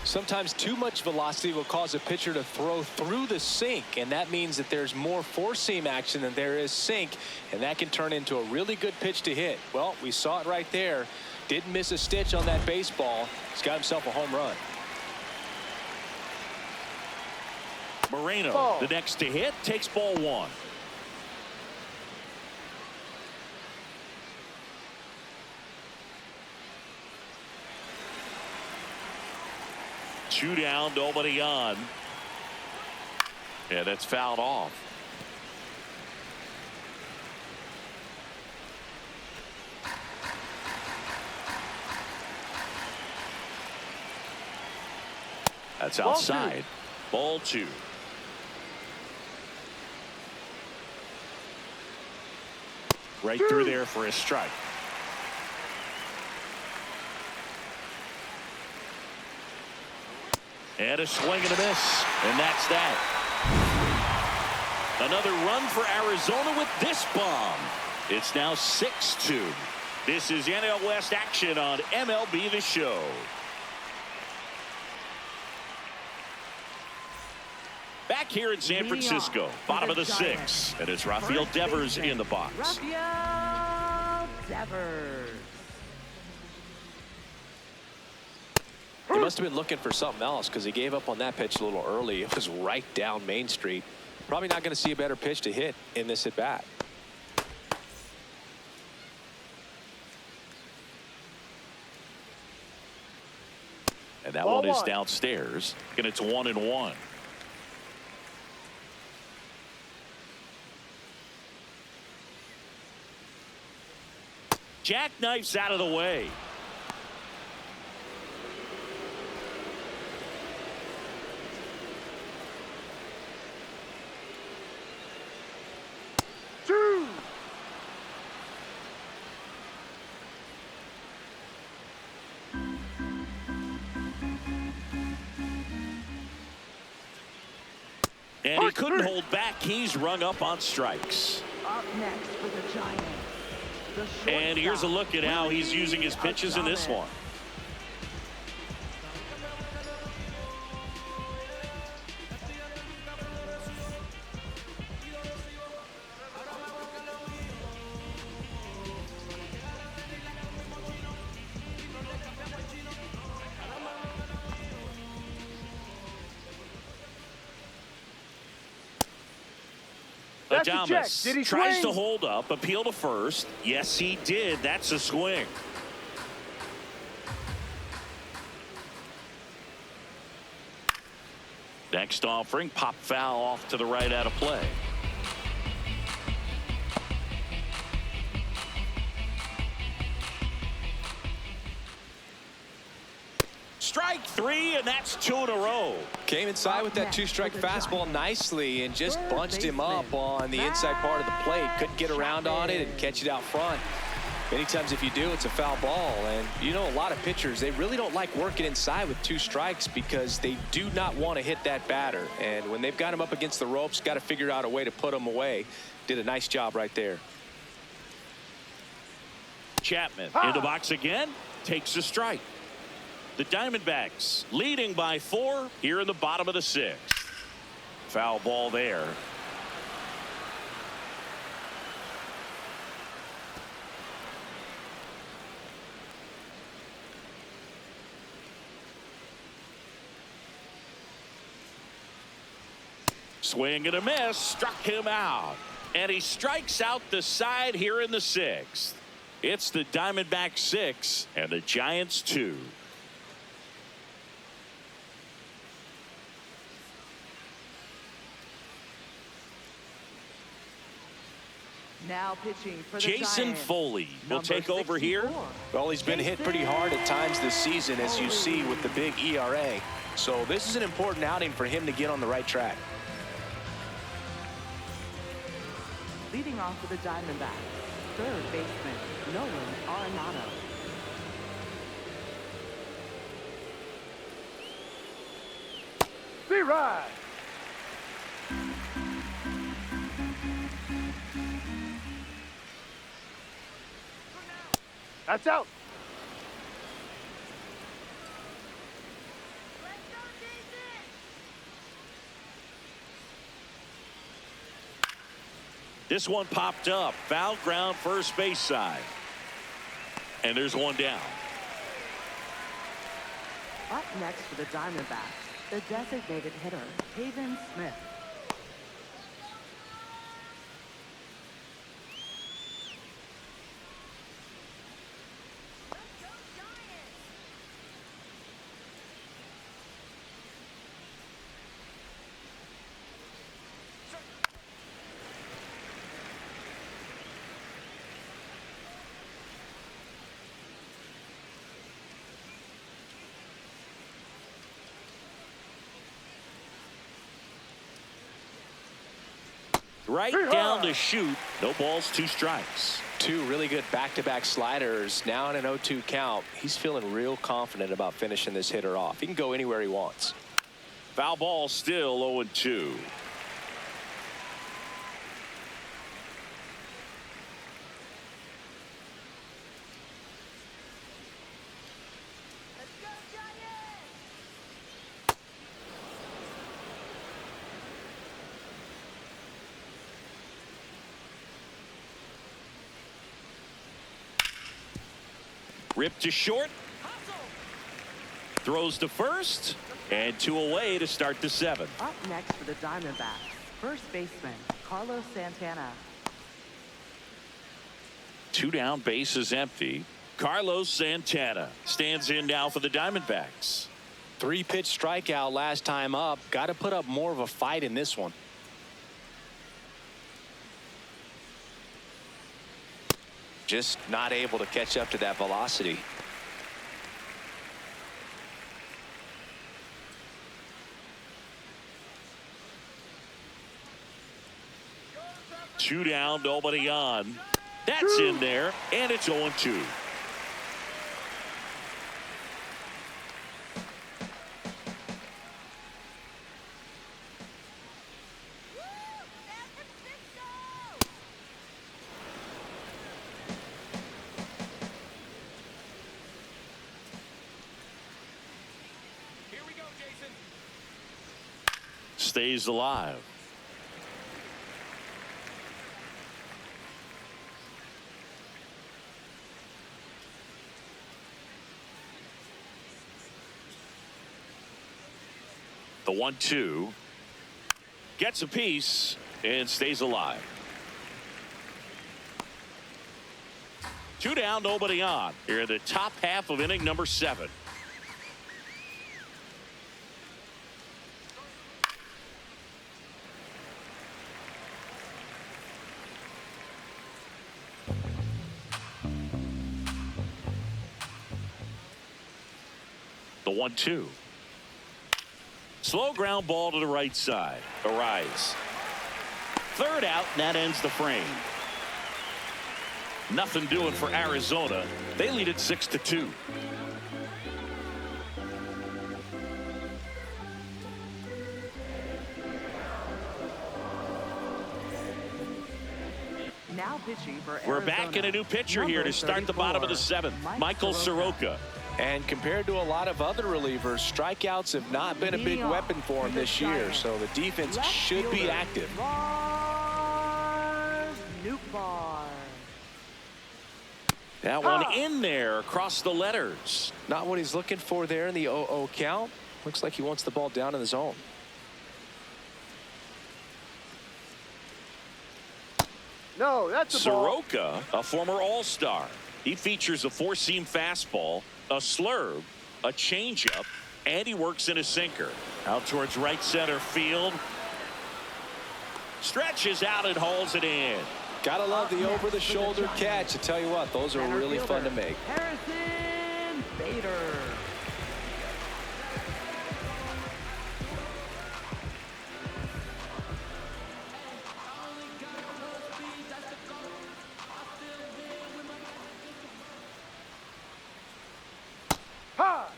Sometimes too much velocity will cause a pitcher to throw through the sink, and that means that there's more four-seam action than there is sink, and that can turn into a really good pitch to hit. Well, we saw it right there. Didn't miss a stitch on that baseball. He's got himself a home run. Moreno, the next to hit, takes ball 1. Two down, nobody on. Yeah, that's fouled off. That's outside. Ball 2. Right through there for a strike. And a swing and a miss. And that's that. Another run for Arizona with this bomb. It's now 6-2. This is NL West action on MLB The Show. Back here in San Francisco, bottom of the sixth, and it's Rafael Devers in the box. Rafael Devers. He must have been looking for something else because he gave up on that pitch a little early. It was right down Main Street. Probably not going to see a better pitch to hit in this at bat. And that one is downstairs, and it's 1-1. Jackknifes out of the way. Two. And he couldn't hold back. He's rung up on strikes. Up next for the Giants. And here's a look at how he's using his pitches in this one. Adames tries to hold up, appeal to first. Yes, he did. That's a swing. Next offering, pop foul off to the right out of play. Strike three, and that's 2 in a row. Came inside with that 2-strike fastball nicely and just bunched him up on the inside part of the plate. Couldn't get around on it and catch it out front. Many times if you do, it's a foul ball. And you know, a lot of pitchers, they really don't like working inside with 2 strikes because they do not want to hit that batter. And when they've got him up against the ropes, got to figure out a way to put him away. Did a nice job right there. Chapman in the box again, takes a strike. The Diamondbacks leading by 4 here in the bottom of the 6th. Foul ball there. Swing and a miss, struck him out. And he strikes out the side here in the 6th. It's the Diamondbacks 6 and the Giants 2. Now pitching for the Jason Giants. Foley will take over here. Well, he's been hit pretty hard at times this season, as you see with the big ERA. So this is an important outing for him to get on the right track. Leading off for the Diamondbacks, third baseman Nolan Arenado. Z-Ride. That's out. This one popped up. Foul ground first base side. And there's one down. Up next for the Diamondbacks, the designated hitter, Haven Smith. Right down to shoot. No balls, 2 strikes. 2 really good back-to-back sliders. Now in an 0-2 count. He's feeling real confident about finishing this hitter off. He can go anywhere he wants. Foul ball still 0-2. Ripped to short. Throws to first. And 2 away to start the 7th. Up next for the Diamondbacks, first baseman, Carlos Santana. 2 down, bases empty. Carlos Santana stands in now for the Diamondbacks. 3-pitch strikeout last time up. Got to put up more of a fight in this one. Just not able to catch up to that velocity. Two down, nobody on. That's in there, and it's 0-2. Stays alive. The 1-2 gets a piece and stays alive. 2 down, nobody on. Here in the top half of inning number 7. The 1-2. Slow ground ball to the right side. Arise. Third out, and that ends the frame. Nothing doing for Arizona. They lead it 6-2. Now pitching for We're Arizona, back in a new pitcher here to start the bottom of the 7th. Michael Soroka. And compared to a lot of other relievers, strikeouts have not been a big weapon for him this year, so the defense should be active. That one in there across the letters. Not what he's looking for there in the 0-0 count. Looks like he wants the ball down in the zone. No, that's a ball. Soroka, a former All-Star. He features a 4-seam fastball, a slurve, a changeup, and he works in a sinker. Out towards right center field. Stretches out and hauls it in. Gotta love the over-the-shoulder catch. I tell you what, those are really fun to make. Harrison Bader. Ha!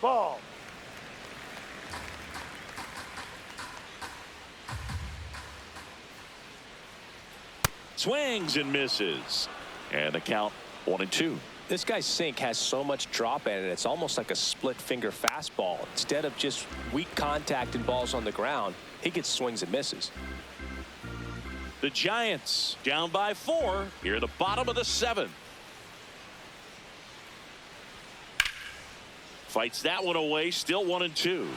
Ball. Swings and misses. And the count 1-2. This guy's sink has so much drop in it, it's almost like a split finger fastball. Instead of just weak contact and balls on the ground, he gets swings and misses. The Giants down by 4 here at the bottom of the 7th. Fights that one away, still 1-2.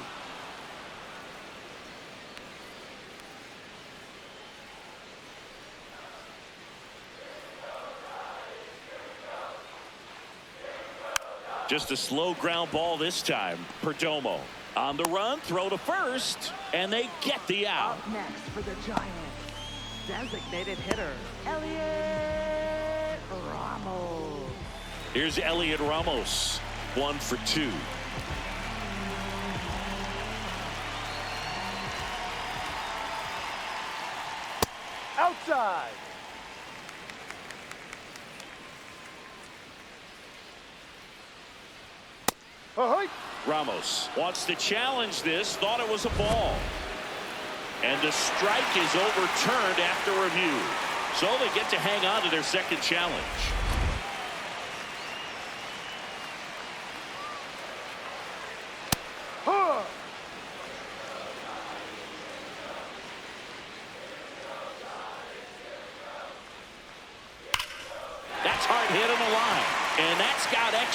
Just a slow ground ball this time. Perdomo on the run, throw to first, and they get the out. Up next for the Giants, designated hitter, Elliot Ramos. Here's Elliot Ramos, 1 for 2. Outside. Ahoy. Ramos wants to challenge this, thought it was a ball. And the strike is overturned after review. So they get to hang on to their second challenge.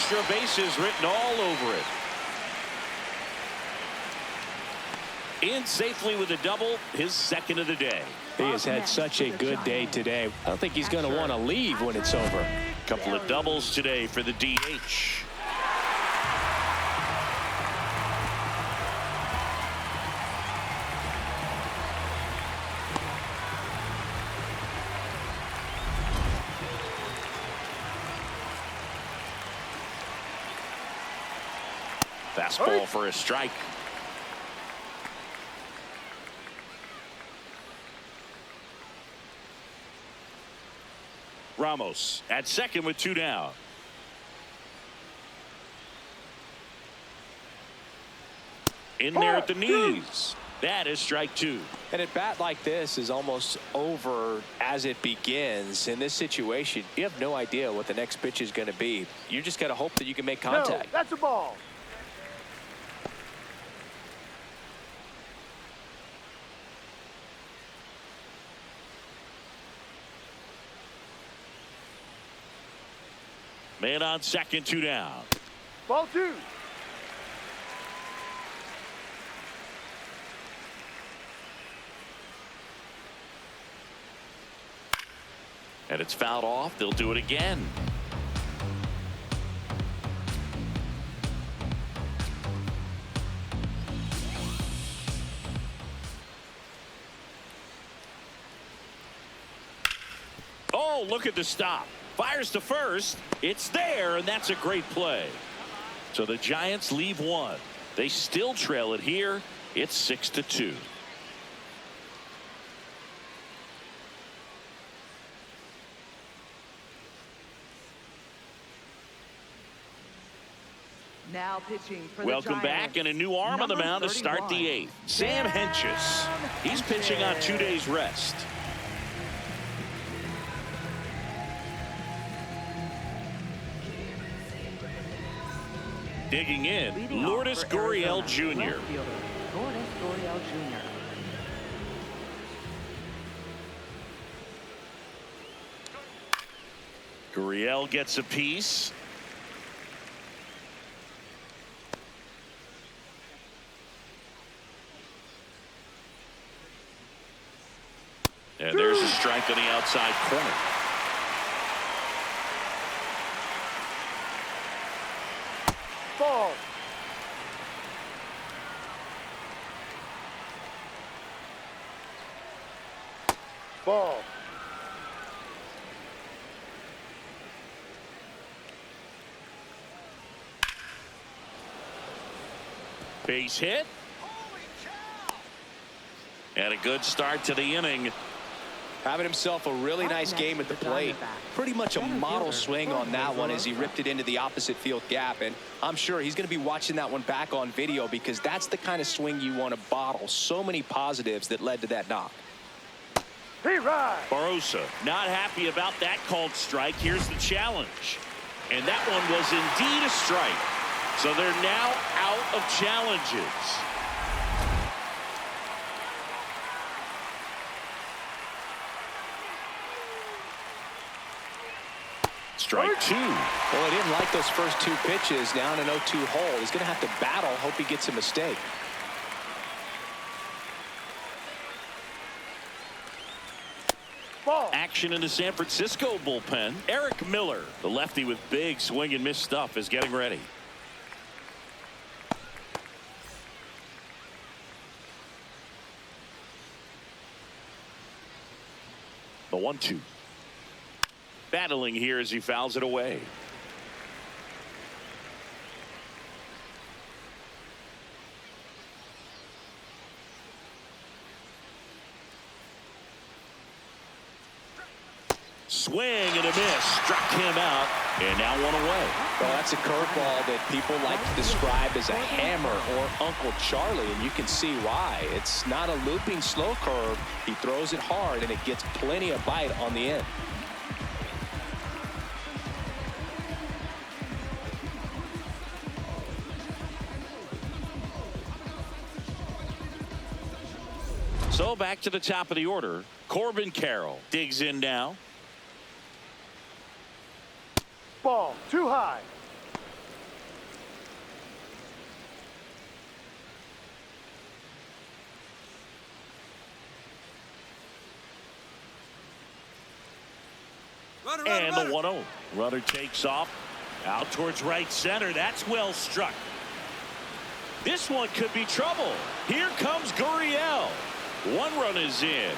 extra bases written all over it. In safely with a double, his second of the day. He has had such a good day today. I don't think he's going to want to leave when it's over. Couple of doubles today for the DH. Fastball for a strike. Ramos at second with 2 down. In there at the knees. That is strike 2. And at bat like this is almost over as it begins. In this situation, you have no idea what the next pitch is going to be. You just got to hope that you can make contact. No, that's a ball. Man on second, 2 down. Ball 2. And it's fouled off. They'll do it again. Oh, look at the stop. Fires to first. It's there, and that's a great play. So the Giants leave one. They still trail it here. It's 6-2. Now pitching for the Welcome back, Giants, and a new arm on the number mound to start the 31, 8th. Sam Hentges. He's pitching on 2 days rest. Digging in, Leading off Lourdes for Gurriel Arizona, Jr. left fielder, Lourdes Gurriel Jr. Gurriel gets a piece. And there's a strike on the outside corner. Ball. Ball. Base hit. And a good start to the inning. Having himself a really nice game at the plate. Pretty much a model swing on that one as he ripped it into the opposite field gap. And I'm sure he's going to be watching that one back on video because that's the kind of swing you want to bottle. So many positives that led to that knock. He rides. Barossa not happy about that called strike. Here's the challenge. And that one was indeed a strike. So they're now out of challenges. Strike 2. Well, he didn't like those first 2 pitches. Now in an 0-2 hole. He's going to have to battle. Hope he gets a mistake. Ball. Action in the San Francisco bullpen. Eric Miller, the lefty with big swing and miss stuff, is getting ready. The 1-2. Battling here as he fouls it away. Swing and a miss. Struck him out. And now one away. Well, that's a curveball that people like to describe as a hammer or Uncle Charlie, and you can see why. It's not a looping slow curve. He throws it hard, and it gets plenty of bite on the end. So back to the top of the order. Corbin Carroll digs in now. Ball. Too high. And the 1-0. Runner takes off out towards right center. That's well struck. This one could be trouble. Here comes Gurriel. One run is in.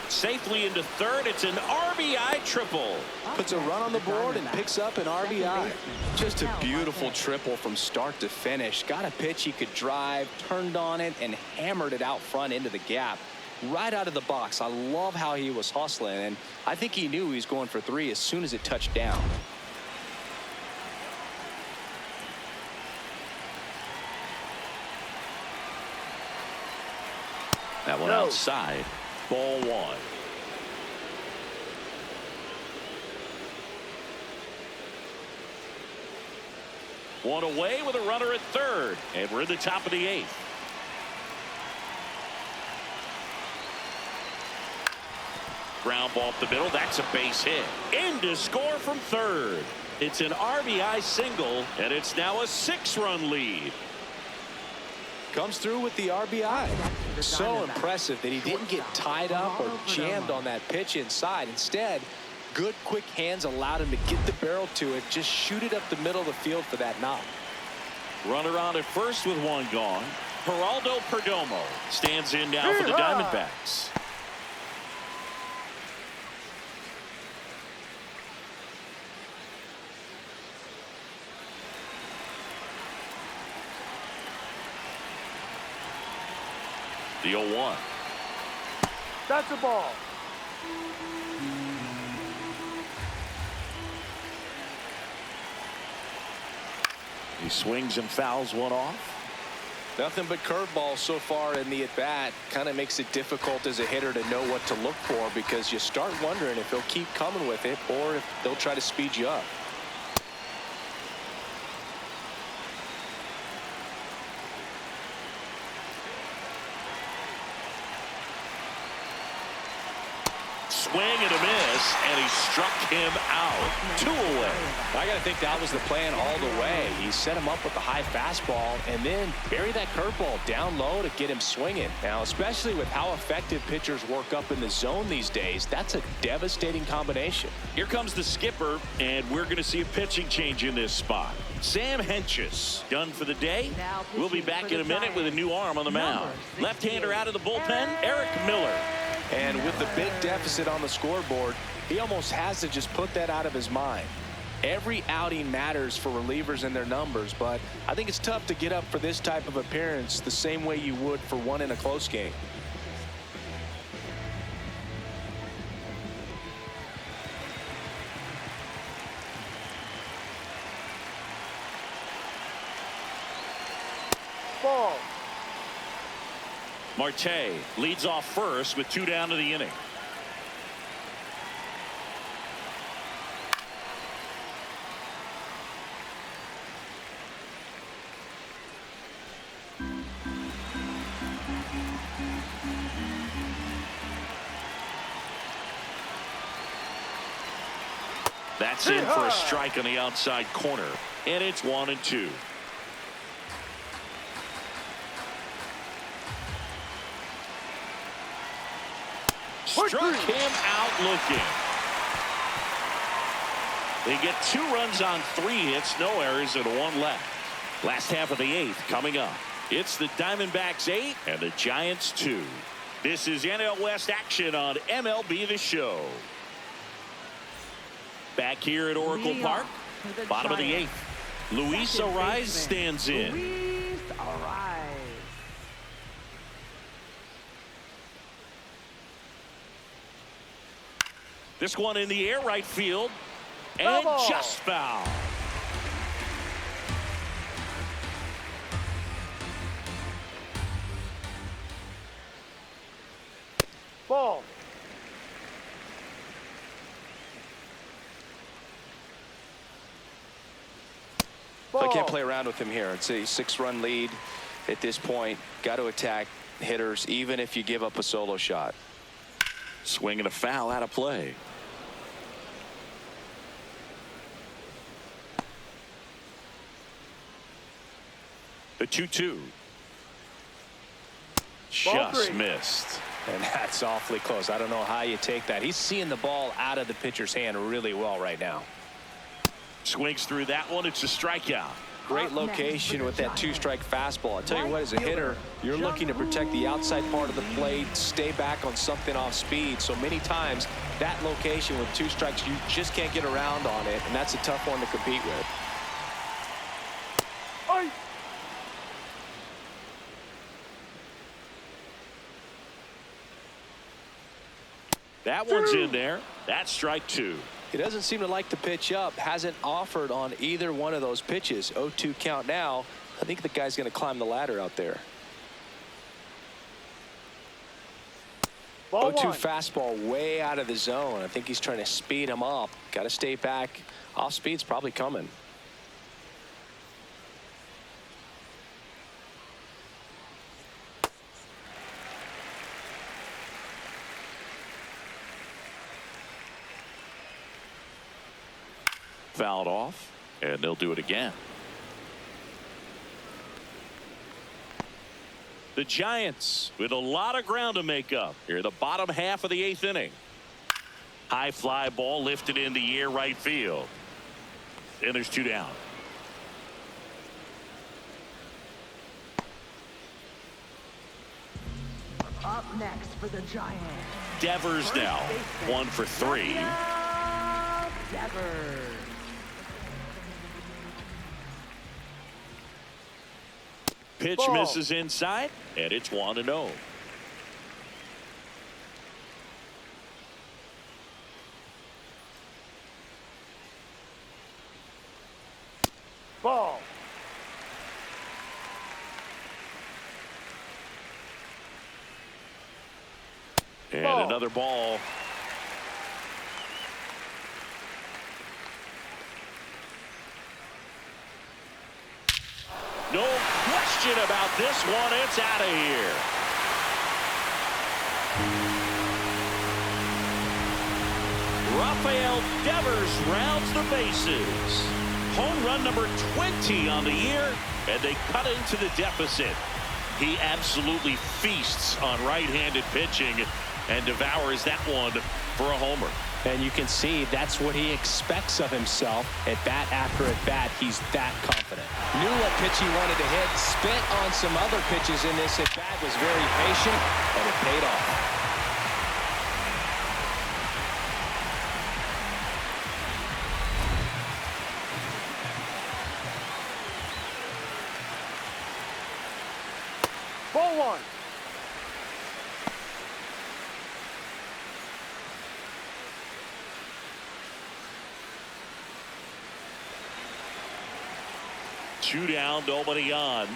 Safely into third. It's an RBI triple. Puts a run on the board and picks up an RBI. Just a beautiful triple from start to finish. Got a pitch he could drive, turned on it, and hammered it out front into the gap. Right out of the box. I love how he was hustling, and I think he knew he was going for 3 as soon as it touched down. That one outside. Ball 1. One away with a runner at third, and we're in the top of the 8th. Ground ball up the middle. That's a base hit. In to score from third. It's an RBI single, and it's now a 6-run lead. Comes through with the RBI. So impressive that he didn't get tied up or jammed on that pitch inside. Instead, good quick hands allowed him to get the barrel to it, just shoot it up the middle of the field for that knock. Runner on at first with one gone. Geraldo Perdomo stands in now for the Diamondbacks. The 0-1. That's a ball. He swings and fouls one off. Nothing but curveballs so far in the at-bat. Kind of makes it difficult as a hitter to know what to look for, because you start wondering if he'll keep coming with it or if they'll try to speed you up. Swing and a miss, and he struck him out. 2 away. I got to think that was the plan all the way. He set him up with the high fastball and then bury that curveball down low to get him swinging. Now, especially with how effective pitchers work up in the zone these days, that's a devastating combination. Here comes the skipper, and we're going to see a pitching change in this spot. Sam Hentges done for the day. We'll be back in a minute with a new arm on the mound. Left-hander out of the bullpen, Eric Miller. And with the big deficit on the scoreboard, he almost has to just put that out of his mind. Every outing matters for relievers and their numbers, but I think it's tough to get up for this type of appearance the same way you would for one in a close game. Ball. Marte leads off first with 2 down to the inning. That's in for a strike on the outside corner, and it's 1-2. Struck him out looking. They get 2 runs on 3 hits, no errors, and 1 left. Last half of the 8th coming up. It's the Diamondbacks 8 and the Giants 2. This is NL West action on MLB The Show. Back here at Oracle Park, bottom of the 8th. Luis Ariz stands in. Luis Ariz. This one in the air, right field, and just foul. Ball. I can't play around with him here. It's a 6-run lead at this point. Got to attack hitters, even if you give up a solo shot. Swing and a foul out of play. The 2-2. Just missed. And that's awfully close. I don't know how you take that. He's seeing the ball out of the pitcher's hand really well right now. Swings through that one. It's a strikeout. Great location with that two-strike fastball. I tell you what, as a hitter, you're looking to protect the outside part of the plate, stay back on something off speed. So many times, that location with two strikes, you just can't get around on it, and that's a tough one to compete with. Oi. That one's in there. That's strike two. He doesn't seem to like to pitch up. Hasn't offered on either one of those pitches. 0-2 count now. I think the guy's going to climb the ladder out there. Ball 0-2 one. fastball way out of the zone. I think he's trying to speed him up. Got to stay back. Off speed's probably coming. Fouled off, and they'll do it again. The Giants with a lot of ground to make up here, the bottom half of the 8th inning. High fly ball lifted in the air right field. And there's 2 down. Up next for the Giants. Devers now 1 for 3. Devers. Pitch Ball. misses inside, and it's 1-0. Ball. And Ball. another ball. No question about this one. It's out of here. Rafael Devers rounds the bases. Home run number 20 on the year, and they cut into the deficit. He absolutely feasts on right-handed pitching and devours that one for a homer. And you can see that's what he expects of himself. At bat after at bat, he's that confident. Knew what pitch he wanted to hit. Spit on some other pitches in this at bat. Was very patient, and it paid off. Ball one. Two down, nobody on.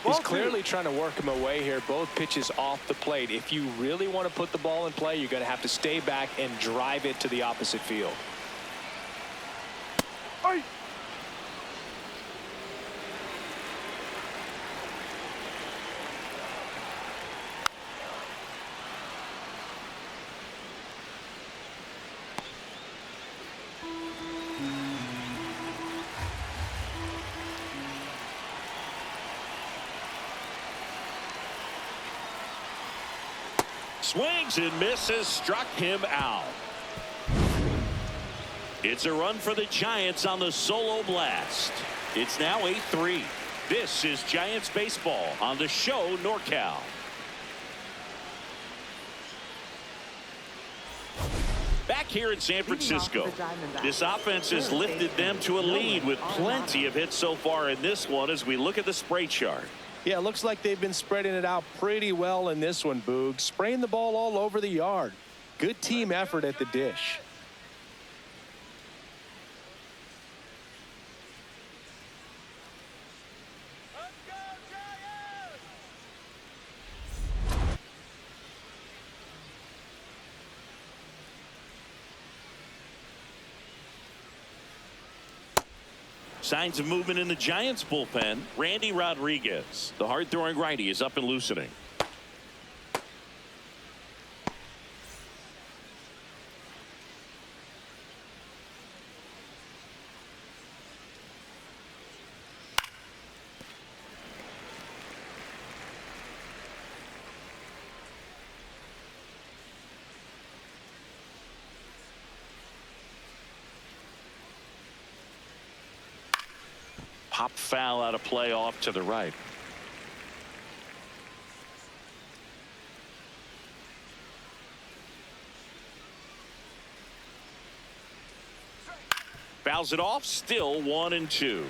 He's Ball clearly two. trying to work him away here. Both pitches off the plate. If you really want to put the ball in play, you're going to have to stay back and drive it to the opposite field. Oi. Swings and misses, struck him out. It's a run for the Giants on the solo blast. It's now 8-3. This is Giants baseball on the show NorCal. Back here in San Francisco, this offense has lifted them to a lead with plenty of hits so far in this one as we look at the spray chart. Yeah, it looks like they've been spreading it out pretty well in this one, Boog. Spraying the ball all over the yard. Good team effort at the dish. Signs of movement in the Giants bullpen. Randy Rodriguez, the hard-throwing righty, is up and loosening. Pop foul out of play off to the right. Fouls it off, still 1-2.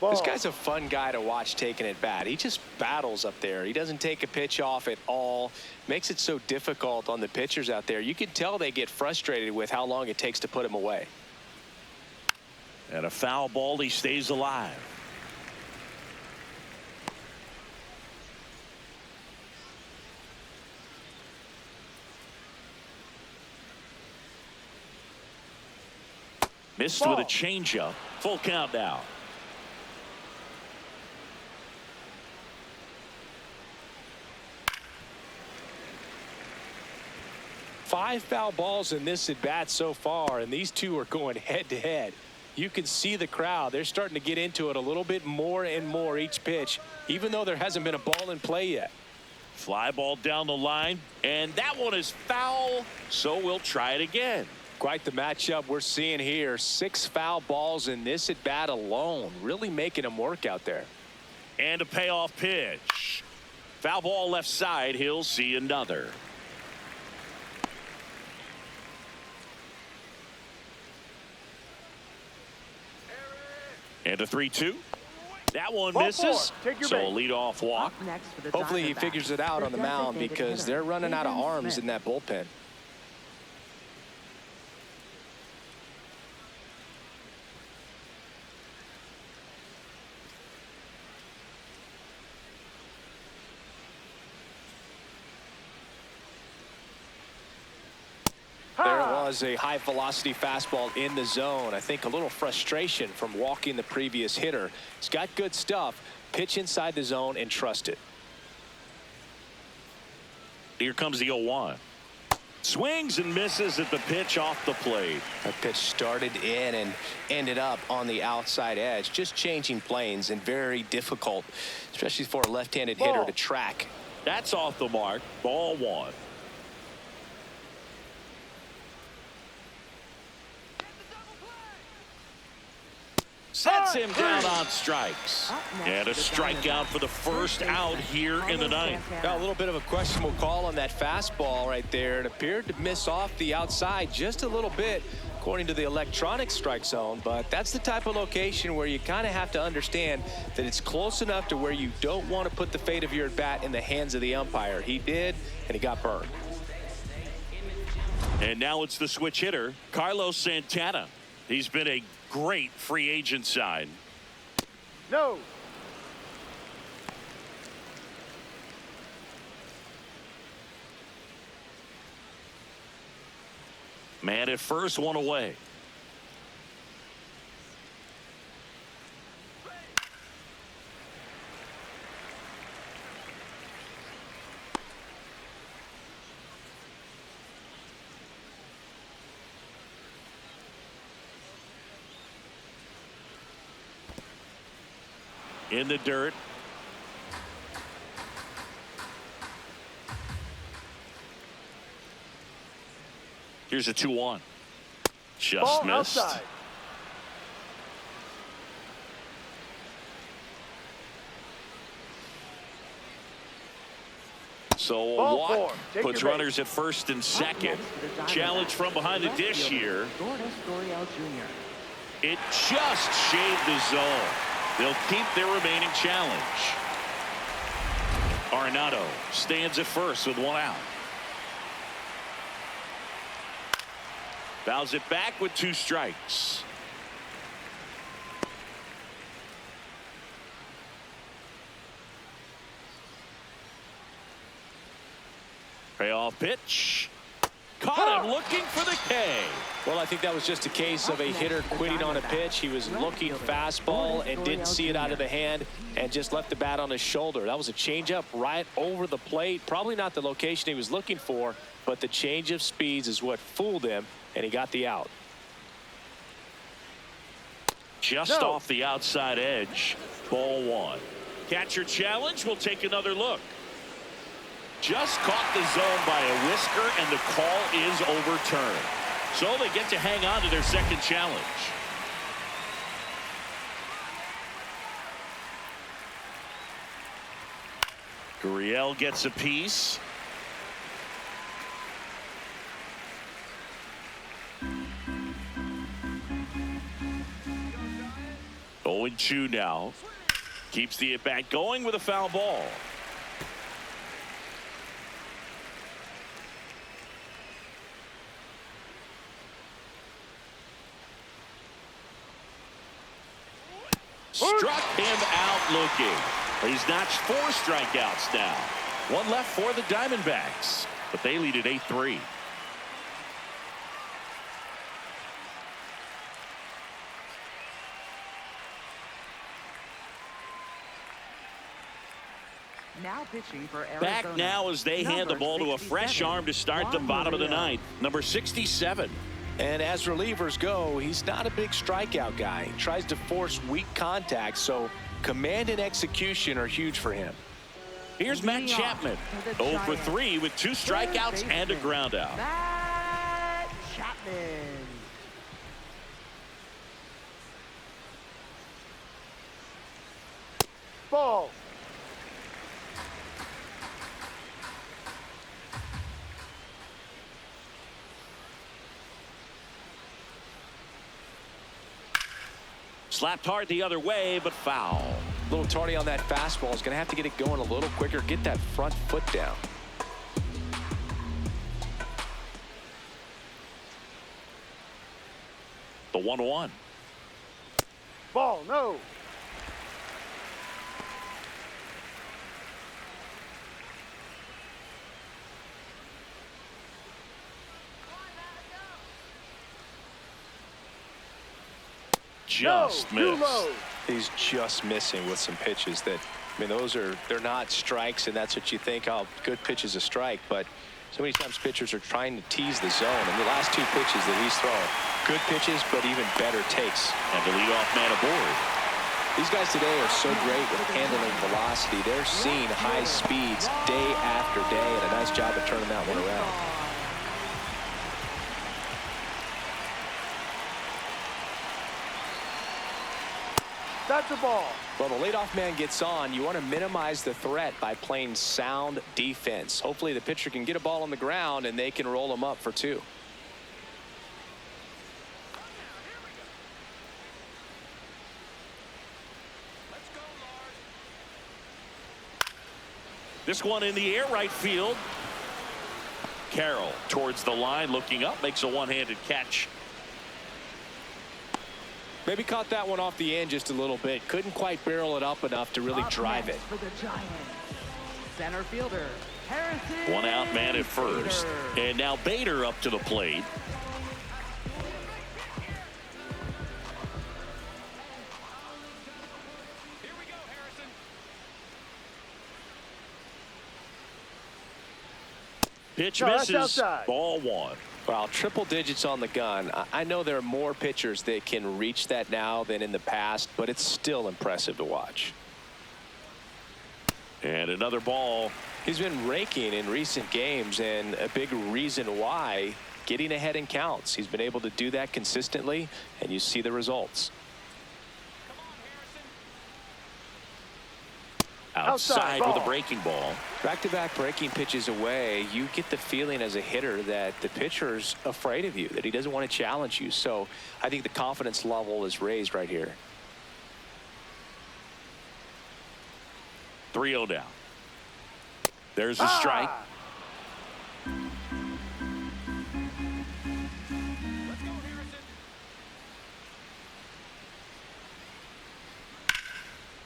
Ball. This guy's a fun guy to watch taking at bat. He just battles up there. He doesn't take a pitch off at all. Makes it so difficult on the pitchers out there. You can tell they get frustrated with how long it takes to put him away. And a foul ball, he stays alive. Missed Ball. with a changeup. Full count now. Five foul balls in this at bat so far, and these two are going head to head. You can see the crowd. They're starting to get into it a little bit more and more each pitch, even though there hasn't been a ball in play yet. Fly ball down the line, and that one is foul, so we'll try it again. Quite the matchup we're seeing here. 6 foul balls in this at bat alone, really making them work out there. And a payoff pitch. Foul ball left side. He'll see another. And a 3-2. That one Ball misses. four. Take your So base. a leadoff walk. Up next for the Hopefully he Diamondbacks, figures it out the on the mound designated because hitter, they're running out of Hayden arms Smith. in that bullpen. There it was, a high velocity fastball in the zone. I think a little frustration from walking the previous hitter. He's got good stuff. Pitch inside the zone and trust it. Here comes the 0-1. Swings and misses at the pitch off the plate. That pitch started in and ended up on the outside edge, just changing planes, and very difficult, especially for a left-handed hitter to track. That's off the mark. Ball 1. Sets him down on strikes. And a strikeout for the first out here in the ninth. Got a little bit of a questionable call on that fastball right there. It appeared to miss off the outside just a little bit, according to the electronic strike zone. But that's the type of location where you kind of have to understand that it's close enough to where you don't want to put the fate of your at-bat in the hands of the umpire. He did, and he got burned. And now it's the switch hitter, Carlos Santana. He's been a great free agent sign. No. Man at first, one away. In the dirt. Here's a 2-1. Just Ball missed. outside. So a Ball walk four. Take puts your runners base. at first and Up second. next for the Diamondbacks, Challenge from behind the left dish fielder, here. Lourdes Gurriel Jr. It just shaved the zone. They'll keep their remaining challenge. Arenado stands at first with one out. Fouls it back with 2 strikes. Payoff pitch. Caught him looking for the K. Well, I think that was just a case of a hitter quitting on a pitch. He was looking fastball and didn't see it out of the hand and just left the bat on his shoulder. That was a changeup right over the plate. Probably not the location he was looking for, but the change of speeds is what fooled him, and he got the out. Just off the outside edge. Ball 1. Catcher challenge. We'll take another look. Just caught the zone by a whisker, and the call is overturned. So they get to hang on to their second challenge. Gurriel gets a piece. Owen Chu now keeps the at-bat going with a foul ball. Struck him out looking. He's notched 4 strikeouts now. One left for the Diamondbacks, but they lead at 8-3. Now pitching for Arizona. Back now as they hand the ball to a fresh arm to start the bottom of the ninth. Number 67. And as relievers go, he's not a big strikeout guy. He tries to force weak contact, so command and execution are huge for him. Here's Matt Chapman. 0 for 3 with 2 strikeouts and a ground out. Matt Chapman. Ball. Slapped hard the other way, but foul. A little tardy on that fastball. Is going to have to get it going a little quicker. Get that front foot down. The 1-1. Ball. No. Just no, too missed. low. He's just missing with some pitches that, I mean, they're not strikes, and that's what you think, oh, good pitch is a strike, but so many times pitchers are trying to tease the zone, and the last 2 pitches that he's throwing, good pitches, but even better takes. And the leadoff man aboard. These guys today are so great with handling velocity. They're seeing high speeds day after day, and a nice job of turning that one around. That's a ball. Well, the leadoff man gets on. You want to minimize the threat by playing sound defense. Hopefully the pitcher can get a ball on the ground and they can roll him up for 2. This one in the air right field. Carroll towards the line, looking up, makes a one-handed catch. Maybe caught that one off the end just a little bit. Couldn't quite barrel it up enough to really drive it. For the Giants, center fielder Harrison. One out man at first. Bader. And now Bader up to the plate. Pitch No, that's misses. outside. Ball 1. Well, triple digits on the gun. I know there are more pitchers that can reach that now than in the past, but it's still impressive to watch. And another ball. He's been raking in recent games, and a big reason why, getting ahead in counts. He's been able to do that consistently, and you see the results. Outside with ball. a breaking ball. Back-to-back breaking pitches away, you get the feeling as a hitter that the pitcher's afraid of you, that he doesn't want to challenge you. So I think the confidence level is raised right here. 3-0 down. There's a strike.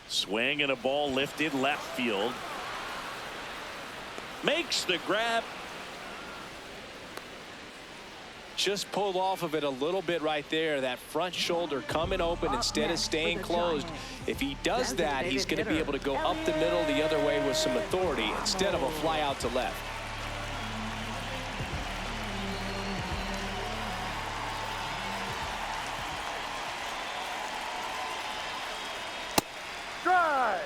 Swing and a ball lifted left field. Makes the grab. Just pulled off of it a little bit right there. That front shoulder coming open instead of staying closed. If he does that, he's going to be able to go up the middle the other way with some authority instead of a fly out to left. Drive.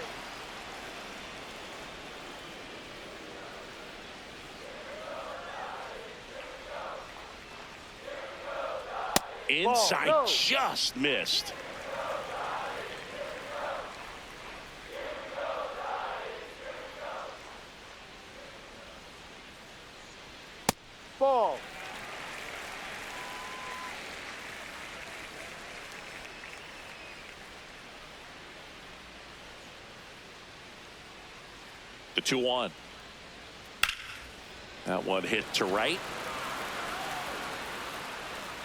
Inside, no. just missed. Ball. The 2-1. That one hit to right.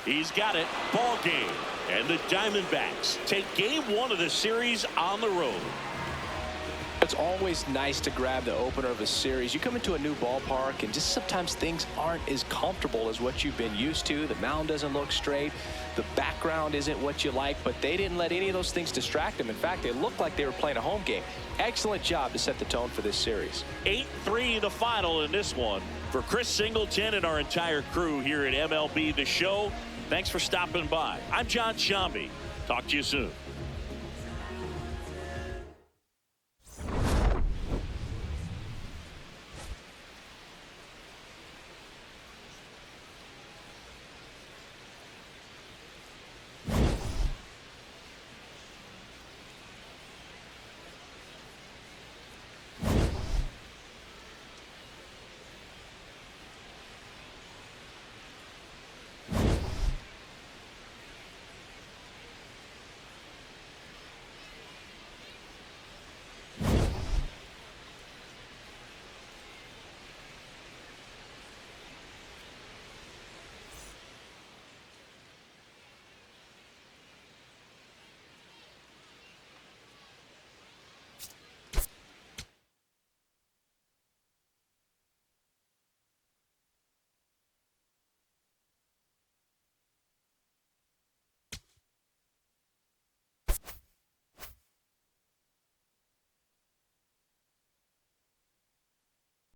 He's got it. Ball game. And the Diamondbacks take game 1 of the series on the road. It's always nice to grab the opener of a series. You come into a new ballpark and just sometimes things aren't as comfortable as what you've been used to. The mound doesn't look straight. The background isn't what you like, but they didn't let any of those things distract them. In fact, they looked like they were playing a home game. Excellent job to set the tone for this series. 8-3 the final in this one. For Chris Singleton and our entire crew here at MLB The Show, thanks for stopping by. I'm John Shambi. Talk to you soon.